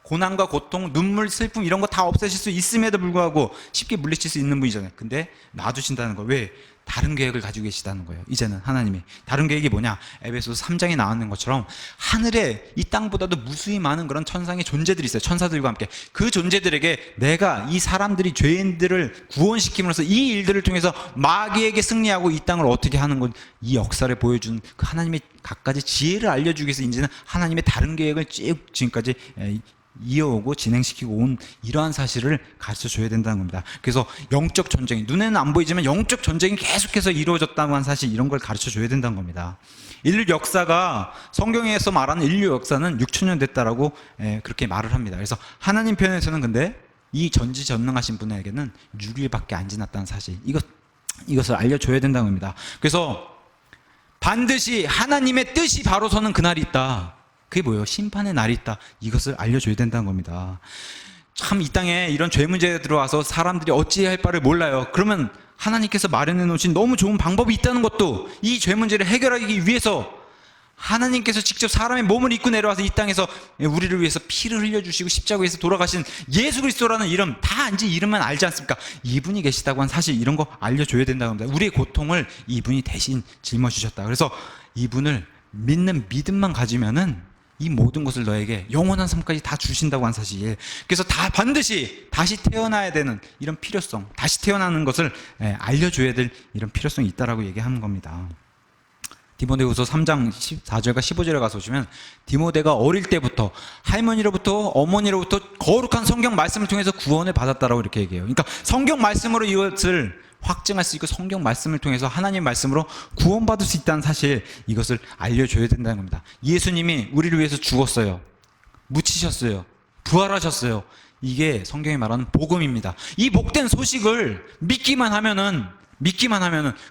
고난과 고통, 눈물, 슬픔 이런 거 다 없애실 수 있음에도 불구하고 쉽게 물리칠 수 있는 분이잖아요. 근데 놔두신다는 거 왜? 다른 계획을 가지고 계시다는 거예요. 이제는 하나님이. 다른 계획이 뭐냐? 에베소서 3장에 나오는 것처럼 하늘에 이 땅보다도 무수히 많은 그런 천상의 존재들이 있어요. 천사들과 함께. 그 존재들에게 내가 이 사람들이 죄인들을 구원시킴으로써 이 일들을 통해서 마귀에게 승리하고 이 땅을 어떻게 하는 것, 이 역사를 보여준 그 하나님의 갖가지 지혜를 알려주기 위해서 이제는 하나님의 다른 계획을 쭉 지금까지 이어오고 진행시키고 온 이러한 사실을 가르쳐줘야 된다는 겁니다. 그래서 영적 전쟁이 눈에는 안 보이지만 영적 전쟁이 계속해서 이루어졌다고 한 사실 이런 걸 가르쳐줘야 된다는 겁니다. 인류 역사가 성경에서 말하는 인류 역사는 6천년 됐다라고 그렇게 말을 합니다. 그래서 하나님 편에서는 근데 이 전지전능하신 분에게는 6일밖에 안 지났다는 사실 이것을 알려줘야 된다는 겁니다. 그래서 반드시 하나님의 뜻이 바로 서는 그날이 있다. 그게 뭐예요? 심판의 날이 있다. 이것을 알려줘야 된다는 겁니다. 참 이 땅에 이런 죄 문제가 들어와서 사람들이 어찌해야 할 바를 몰라요. 그러면 하나님께서 마련해 놓으신 너무 좋은 방법이 있다는 것도 이 죄 문제를 해결하기 위해서 하나님께서 직접 사람의 몸을 입고 내려와서 이 땅에서 우리를 위해서 피를 흘려주시고 십자가에서 돌아가신 예수 그리스도라는 이름, 다 이제 이름만 알지 않습니까? 이분이 계시다고 한 사실 이런 거 알려줘야 된다고 합니다. 우리의 고통을 이분이 대신 짊어지셨다. 그래서 이분을 믿는 믿음만 가지면은 이 모든 것을 너에게 영원한 삶까지 다 주신다고 한 사실. 그래서 다 반드시 다시 태어나야 되는 이런 필요성, 다시 태어나는 것을 알려줘야 될 이런 필요성이 있다라고 얘기하는 겁니다. 디모데후서 3장 14절과 15절에 가서 보시면 디모데가 어릴 때부터 할머니로부터 어머니로부터 거룩한 성경 말씀을 통해서 구원을 받았다라고 이렇게 얘기해요. 그러니까 성경 말씀으로 이것을 확증할 수 있고 성경 말씀을 통해서 하나님 말씀으로 구원받을 수 있다는 사실 이것을 알려줘야 된다는 겁니다. 예수님이 우리를 위해서 죽었어요. 묻히셨어요. 부활하셨어요. 이게 성경이 말하는 복음입니다. 이 복된 소식을 믿기만 하면은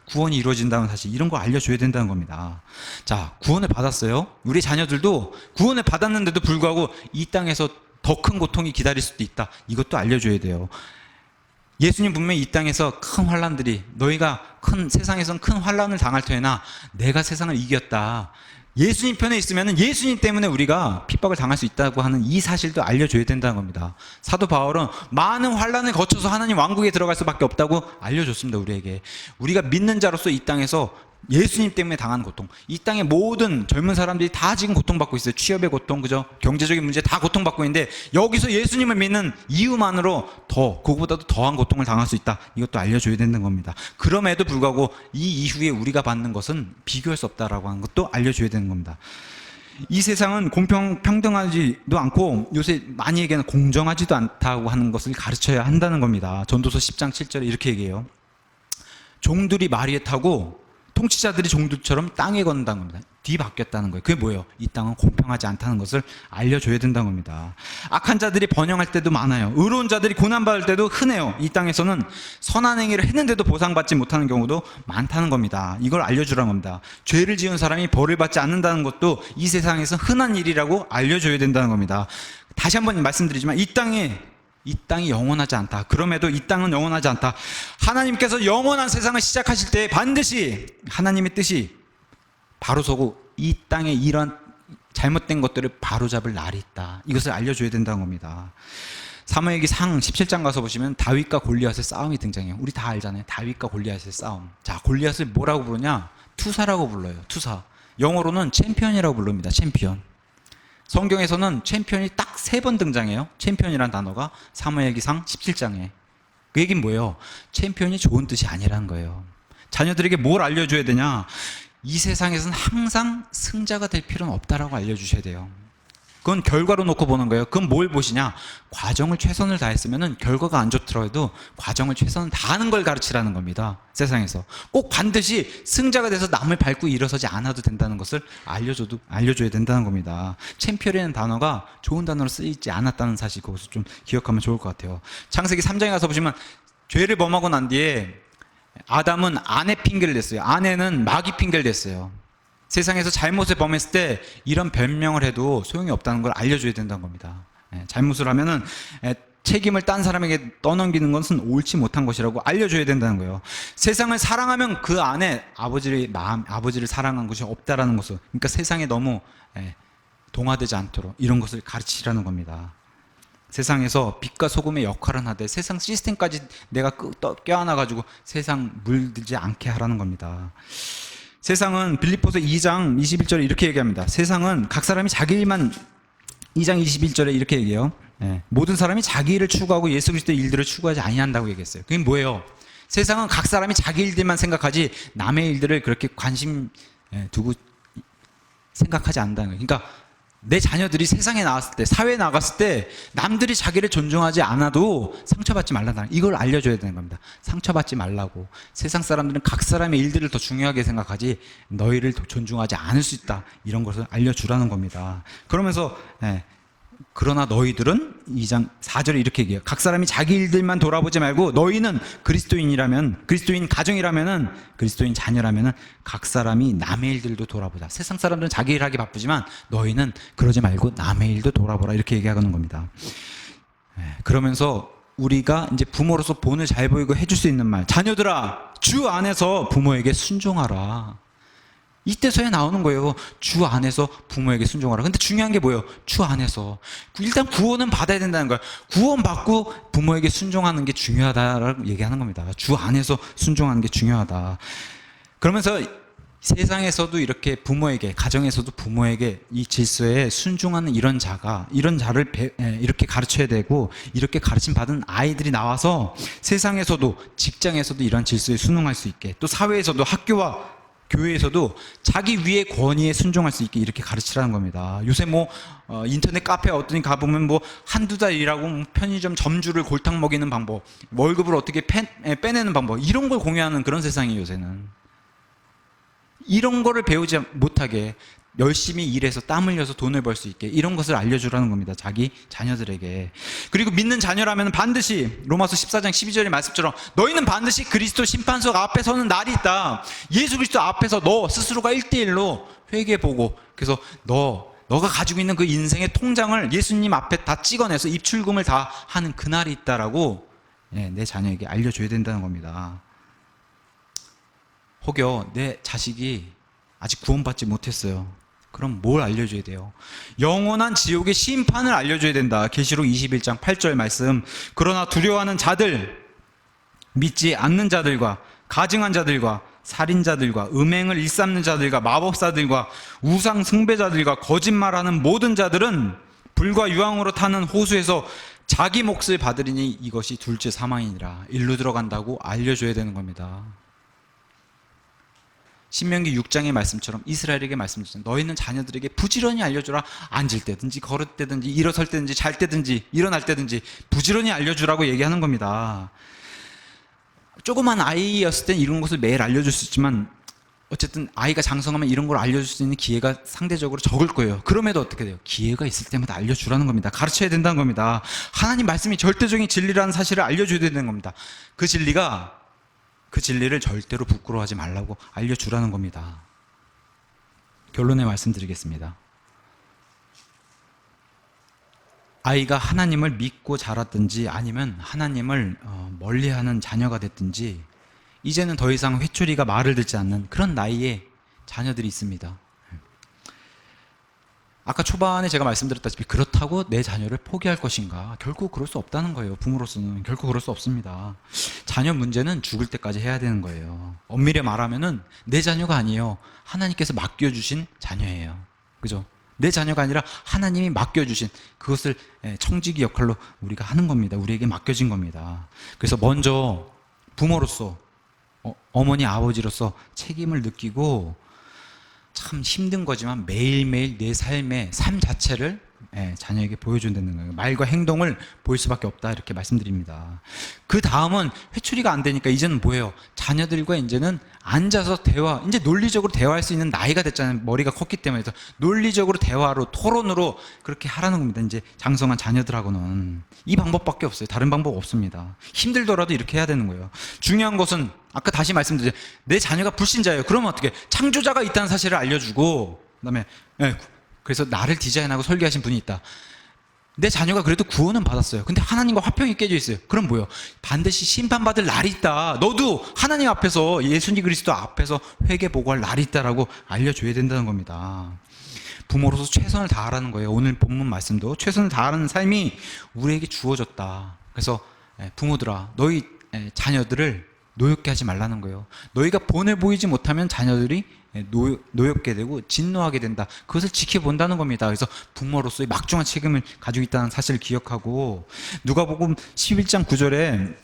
구원이 이루어진다는 사실 이런 거 알려줘야 된다는 겁니다. 자, 구원을 받았어요. 우리 자녀들도 구원을 받았는데도 불구하고 이 땅에서 더 큰 고통이 기다릴 수도 있다. 이것도 알려줘야 돼요. 예수님 분명히 이 땅에서 큰 환난들이 너희가 세상에선 큰 환난을 당할 터이나 내가 세상을 이겼다. 예수님 편에 있으면 예수님 때문에 우리가 핍박을 당할 수 있다고 하는 이 사실도 알려줘야 된다는 겁니다. 사도 바울은 많은 환난을 거쳐서 하나님 왕국에 들어갈 수밖에 없다고 알려줬습니다. 우리에게. 우리가 믿는 자로서 이 땅에서 예수님 때문에 당하는 고통, 이 땅의 모든 젊은 사람들이 다 지금 고통받고 있어요. 취업의 고통, 그죠? 경제적인 문제 다 고통받고 있는데 여기서 예수님을 믿는 이유만으로 그거보다도 더한 고통을 당할 수 있다. 이것도 알려줘야 되는 겁니다. 그럼에도 불구하고 이 이후에 우리가 받는 것은 비교할 수 없다라고 하는 것도 알려줘야 되는 겁니다. 이 세상은 평등하지도 않고 요새 많이 얘기하는 공정하지도 않다고 하는 것을 가르쳐야 한다는 겁니다. 전도서 10장 7절에 이렇게 얘기해요. 종들이 말 위에 타고 통치자들이 종들처럼 땅에 걷는다는 겁니다. 뒤바뀌었다는 거예요. 그게 뭐예요? 이 땅은 공평하지 않다는 것을 알려줘야 된다는 겁니다. 악한 자들이 번영할 때도 많아요. 의로운 자들이 고난받을 때도 흔해요. 이 땅에서는 선한 행위를 했는데도 보상받지 못하는 경우도 많다는 겁니다. 이걸 알려주라는 겁니다. 죄를 지은 사람이 벌을 받지 않는다는 것도 이 세상에서 흔한 일이라고 알려줘야 된다는 겁니다. 다시 한번 말씀드리지만 이 땅이 영원하지 않다. 그럼에도 이 땅은 영원하지 않다. 하나님께서 영원한 세상을 시작하실 때 반드시 하나님의 뜻이 바로서고 이 땅에 이런 잘못된 것들을 바로잡을 날이 있다. 이것을 알려줘야 된다는 겁니다. 사무엘기 상 17장 가서 보시면 다윗과 골리앗의 싸움이 등장해요. 우리 다 알잖아요. 다윗과 골리앗의 싸움. 자, 골리앗을 뭐라고 부르냐? 투사라고 불러요. 투사. 영어로는 챔피언이라고 부릅니다. 챔피언. 성경에서는 챔피언이 딱 3번 등장해요. 챔피언이라는 단어가 사무엘기상 17장에. 그 얘기는 뭐예요? 챔피언이 좋은 뜻이 아니라는 거예요. 자녀들에게 뭘 알려줘야 되냐? 이 세상에서는 항상 승자가 될 필요는 없다라고 알려주셔야 돼요. 그건 결과로 놓고 보는 거예요. 그건 뭘 보시냐? 과정을 최선을 다했으면 결과가 안 좋더라도 과정을 최선을 다하는 걸 가르치라는 겁니다. 세상에서 꼭 반드시 승자가 돼서 남을 밟고 일어서지 않아도 된다는 것을 알려줘야 된다는 겁니다. 챔피언이라는 단어가 좋은 단어로 쓰이지 않았다는 사실, 그것을 좀 기억하면 좋을 것 같아요. 창세기 3장에 가서 보시면 죄를 범하고 난 뒤에 아담은 아내 핑계를 댔어요. 아내는 마귀 핑계를 댔어요. 세상에서 잘못을 범했을 때 이런 변명을 해도 소용이 없다는 걸 알려줘야 된다는 겁니다. 잘못을 하면은 책임을 딴 사람에게 떠넘기는 것은 옳지 못한 것이라고 알려줘야 된다는 거예요. 세상을 사랑하면 그 안에 아버지를 사랑한 것이 없다라는 것을, 그러니까 세상에 너무 동화되지 않도록 이런 것을 가르치라는 겁니다. 세상에서 빛과 소금의 역할은 하되 세상 시스템까지 내가 껴안아가지고 세상 물들지 않게 하라는 겁니다. 세상은 빌립보서 2장 21절에 이렇게 얘기합니다. 세상은 각 사람이 자기 일만, 2장 21절에 이렇게 얘기해요. 모든 사람이 자기 일을 추구하고 예수 그리스도의 일들을 추구하지 아니한다고 얘기했어요. 그게 뭐예요? 세상은 각 사람이 자기 일들만 생각하지 남의 일들을 그렇게 관심 두고 생각하지 않는다는 거예요. 그러니까 내 자녀들이 세상에 나왔을 때, 사회에 나갔을 때 남들이 자기를 존중하지 않아도 상처받지 말라는, 이걸 알려줘야 되는 겁니다. 상처받지 말라고. 세상 사람들은 각 사람의 일들을 더 중요하게 생각하지 너희를 더 존중하지 않을 수 있다, 이런 것을 알려주라는 겁니다. 그러면서 그러나 너희들은 2장 4절에 이렇게 얘기해요. 각 사람이 자기 일들만 돌아보지 말고 너희는 그리스도인이라면, 그리스도인 가정이라면은, 그리스도인 자녀라면은 각 사람이 남의 일들도 돌아보자. 세상 사람들은 자기 일하기 바쁘지만 너희는 그러지 말고 남의 일도 돌아보라, 이렇게 얘기하는 겁니다. 그러면서 우리가 이제 부모로서 본을 잘 보이고 해줄 수 있는 말, 자녀들아 주 안에서 부모에게 순종하라. 이때서야 나오는 거예요. 주 안에서 부모에게 순종하라. 근데 중요한 게 뭐예요? 주 안에서. 일단 구원은 받아야 된다는 거예요. 구원 받고 부모에게 순종하는 게 중요하다라고 얘기하는 겁니다. 주 안에서 순종하는 게 중요하다. 그러면서 세상에서도 이렇게 부모에게, 가정에서도 부모에게 이 질서에 순종하는 이런 자를 이렇게 가르쳐야 되고, 이렇게 가르침 받은 아이들이 나와서 세상에서도, 직장에서도 이런 질서에 순응할 수 있게, 또 사회에서도, 학교와 교회에서도 자기 위의 권위에 순종할 수 있게 이렇게 가르치라는 겁니다. 요새 인터넷 카페 어떤 가보면 한두 달 일하고 편의점 점주를 골탕 먹이는 방법, 월급을 어떻게 빼내는 방법, 이런 걸 공유하는 그런 세상이에요. 요새는 이런 거를 배우지 못하게 열심히 일해서 땀 흘려서 돈을 벌 수 있게 이런 것을 알려주라는 겁니다. 자기 자녀들에게. 그리고 믿는 자녀라면 반드시 로마서 14장 12절의 말씀처럼 너희는 반드시 그리스도 심판석 앞에 서는 날이 있다. 예수 그리스도 앞에서 너 스스로가 1대1로 회개해보고, 그래서 너가 가지고 있는 그 인생의 통장을 예수님 앞에 다 찍어내서 입출금을 다 하는 그날이 있다라고 내 자녀에게 알려줘야 된다는 겁니다. 혹여 내 자식이 아직 구원받지 못했어요. 그럼 뭘 알려줘야 돼요? 영원한 지옥의 심판을 알려줘야 된다. 계시록 21장 8절 말씀. 그러나 두려워하는 자들, 믿지 않는 자들과 가증한 자들과 살인자들과 음행을 일삼는 자들과 마법사들과 우상 숭배자들과 거짓말하는 모든 자들은 불과 유황으로 타는 호수에서 자기 몫을 받으리니 이것이 둘째 사망이니라. 일로 들어간다고 알려줘야 되는 겁니다. 신명기 6장의 말씀처럼, 이스라엘에게 말씀드렸잖아요. 너희는 자녀들에게 부지런히 알려주라. 앉을 때든지 걸을 때든지 일어설 때든지 잘 때든지 일어날 때든지 부지런히 알려주라고 얘기하는 겁니다. 조그만 아이였을 땐 이런 것을 매일 알려줄 수 있지만 어쨌든 아이가 장성하면 이런 걸 알려줄 수 있는 기회가 상대적으로 적을 거예요. 그럼에도 어떻게 돼요? 기회가 있을 때마다 알려주라는 겁니다. 가르쳐야 된다는 겁니다. 하나님 말씀이 절대적인 진리라는 사실을 알려줘야 되는 겁니다. 그 진리를 절대로 부끄러워하지 말라고 알려주라는 겁니다. 결론에 말씀드리겠습니다. 아이가 하나님을 믿고 자랐든지 아니면 하나님을 멀리하는 자녀가 됐든지 이제는 더 이상 회초리가 말을 듣지 않는 그런 나이에 자녀들이 있습니다. 아까 초반에 제가 말씀드렸다시피 그렇다고 내 자녀를 포기할 것인가? 결코 그럴 수 없다는 거예요. 부모로서는 결코 그럴 수 없습니다. 자녀 문제는 죽을 때까지 해야 되는 거예요. 엄밀히 말하면은 내 자녀가 아니에요. 하나님께서 맡겨주신 자녀예요. 그죠? 내 자녀가 아니라 하나님이 맡겨주신 그것을 청지기 역할로 우리가 하는 겁니다. 우리에게 맡겨진 겁니다. 그래서 먼저 부모로서 어머니 아버지로서 책임을 느끼고 참 힘든 거지만 매일매일 내 삶의 삶 자체를 자녀에게 보여준다는 거예요. 말과 행동을 보일 수밖에 없다 이렇게 말씀드립니다. 그 다음은 회초리가 안 되니까 이제는 뭐예요? 자녀들과 이제는 앉아서 이제 논리적으로 대화할 수 있는 나이가 됐잖아요. 머리가 컸기 때문에. 그래서 논리적으로 대화로 토론으로 그렇게 하라는 겁니다. 이제 장성한 자녀들하고는 이 방법밖에 없어요. 다른 방법 없습니다. 힘들더라도 이렇게 해야 되는 거예요. 중요한 것은 아까 다시 말씀드렸죠. 내 자녀가 불신자예요. 그러면 어떻게? 창조자가 있다는 사실을 알려주고 그다음에 그래서 나를 디자인하고 설계하신 분이 있다. 내 자녀가 그래도 구원은 받았어요. 근데 하나님과 화평이 깨져 있어요. 그럼 뭐예요? 반드시 심판받을 날이 있다. 너도 하나님 앞에서 예수님 그리스도 앞에서 회개 보고할 날이 있다라고 알려줘야 된다는 겁니다. 부모로서 최선을 다하라는 거예요. 오늘 본문 말씀도 최선을 다하는 삶이 우리에게 주어졌다. 그래서 부모들아 너희 자녀들을 노엽게 하지 말라는 거예요. 너희가 본을 보이지 못하면 자녀들이 노엽게 되고 진노하게 된다. 그것을 지켜본다는 겁니다. 그래서 부모로서의 막중한 책임을 가지고 있다는 사실을 기억하고 누가복음 11장 9절에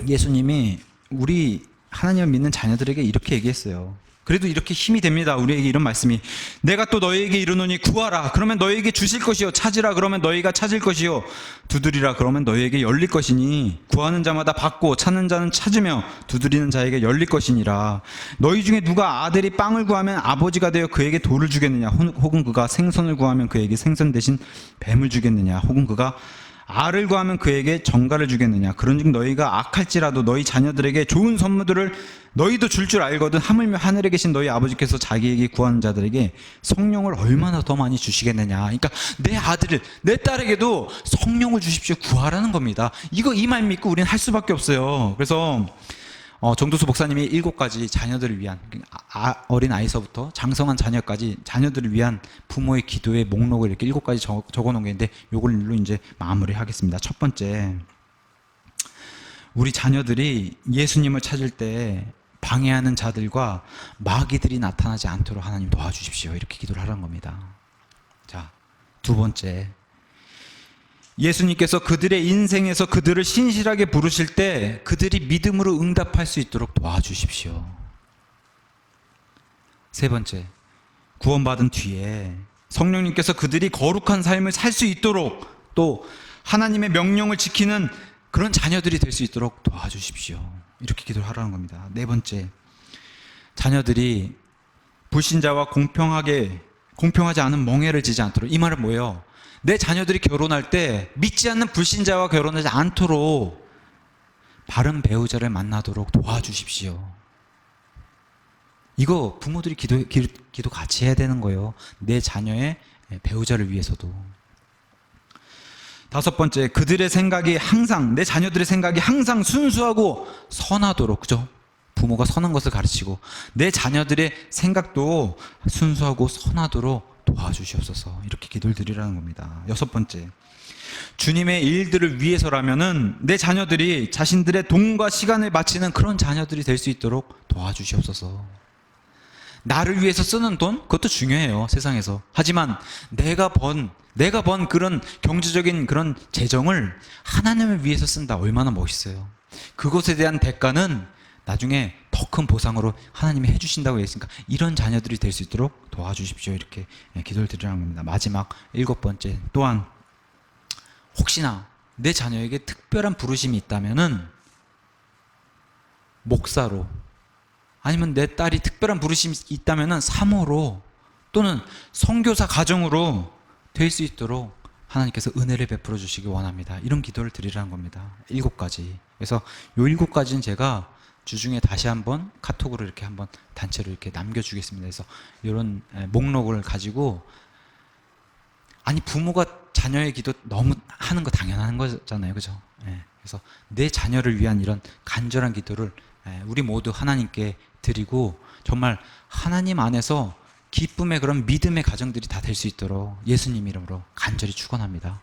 예수님이 우리 하나님을 믿는 자녀들에게 이렇게 얘기했어요. 그래도 이렇게 힘이 됩니다. 우리에게 이런 말씀이 내가 또 너희에게 이르노니 구하라 그러면 너희에게 주실 것이요 찾으라 그러면 너희가 찾을 것이요 두드리라 그러면 너희에게 열릴 것이니 구하는 자마다 받고 찾는 자는 찾으며 두드리는 자에게 열릴 것이니라. 너희 중에 누가 아들이 빵을 구하면 아버지가 되어 그에게 돌을 주겠느냐 혹은 그가 생선을 구하면 그에게 생선 대신 뱀을 주겠느냐 혹은 그가 알을 구하면 그에게 정갈을 주겠느냐. 그런즉 너희가 악할지라도 너희 자녀들에게 좋은 선물들을 너희도 줄 줄 알거든 하물며 하늘에 계신 너희 아버지께서 자기에게 구하는 자들에게 성령을 얼마나 더 많이 주시겠느냐. 그러니까 내 아들을 내 딸에게도 성령을 주십시오 구하라는 겁니다. 이 말 믿고 우리는 할 수밖에 없어요. 그래서 정도수 목사님이 7가지 자녀들을 위한 어린 아이서부터 장성한 자녀까지 자녀들을 위한 부모의 기도의 목록을 이렇게 7가지 적어놓은 게 있는데 요걸로 이제 마무리하겠습니다. 첫 번째, 우리 자녀들이 예수님을 찾을 때 방해하는 자들과 마귀들이 나타나지 않도록 하나님 도와주십시오. 이렇게 기도를 하라는 겁니다. 자, 두 번째, 예수님께서 그들의 인생에서 그들을 신실하게 부르실 때 그들이 믿음으로 응답할 수 있도록 도와주십시오. 세 번째, 구원받은 뒤에 성령님께서 그들이 거룩한 삶을 살 수 있도록 또 하나님의 명령을 지키는 그런 자녀들이 될 수 있도록 도와주십시오. 이렇게 기도를 하라는 겁니다. 네 번째, 자녀들이 불신자와 공평하지 않은 멍해를 지지 않도록. 이 말은 뭐예요? 내 자녀들이 결혼할 때 믿지 않는 불신자와 결혼하지 않도록 바른 배우자를 만나도록 도와주십시오. 이거 부모들이 기도 같이 해야 되는 거예요. 내 자녀의 배우자를 위해서도. 다섯 번째, 그들의 생각이 항상, 내 자녀들의 생각이 항상 순수하고 선하도록, 그죠? 부모가 선한 것을 가르치고 내 자녀들의 생각도 순수하고 선하도록 도와주시옵소서. 이렇게 기도를 드리라는 겁니다. 여섯 번째, 주님의 일들을 위해서라면은 내 자녀들이 자신들의 돈과 시간을 바치는 그런 자녀들이 될 수 있도록 도와주시옵소서. 나를 위해서 쓰는 돈, 그것도 중요해요, 세상에서. 하지만 내가 번 그런 경제적인 그런 재정을 하나님을 위해서 쓴다. 얼마나 멋있어요. 그것에 대한 대가는 나중에 더 큰 보상으로 하나님이 해주신다고 했으니까 이런 자녀들이 될 수 있도록 도와주십시오. 이렇게 기도를 드리라는 겁니다. 마지막 7번째, 또한 혹시나 내 자녀에게 특별한 부르심이 있다면은 목사로 아니면 내 딸이 특별한 부르심이 있다면은 사모로 또는 선교사 가정으로 될 수 있도록 하나님께서 은혜를 베풀어 주시기 원합니다. 이런 기도를 드리라는 겁니다. 7가지. 그래서 요 7가지는 제가 주중에 다시 한번 카톡으로 이렇게 한번 단체로 이렇게 남겨주겠습니다. 그래서 이런 목록을 가지고, 아니 부모가 자녀의 기도 너무 하는 거 당연한 거잖아요, 그죠? 그래서 내 자녀를 위한 이런 간절한 기도를 우리 모두 하나님께 드리고, 정말 하나님 안에서 기쁨의 그런 믿음의 가정들이 다 될 수 있도록 예수님 이름으로 간절히 축원합니다.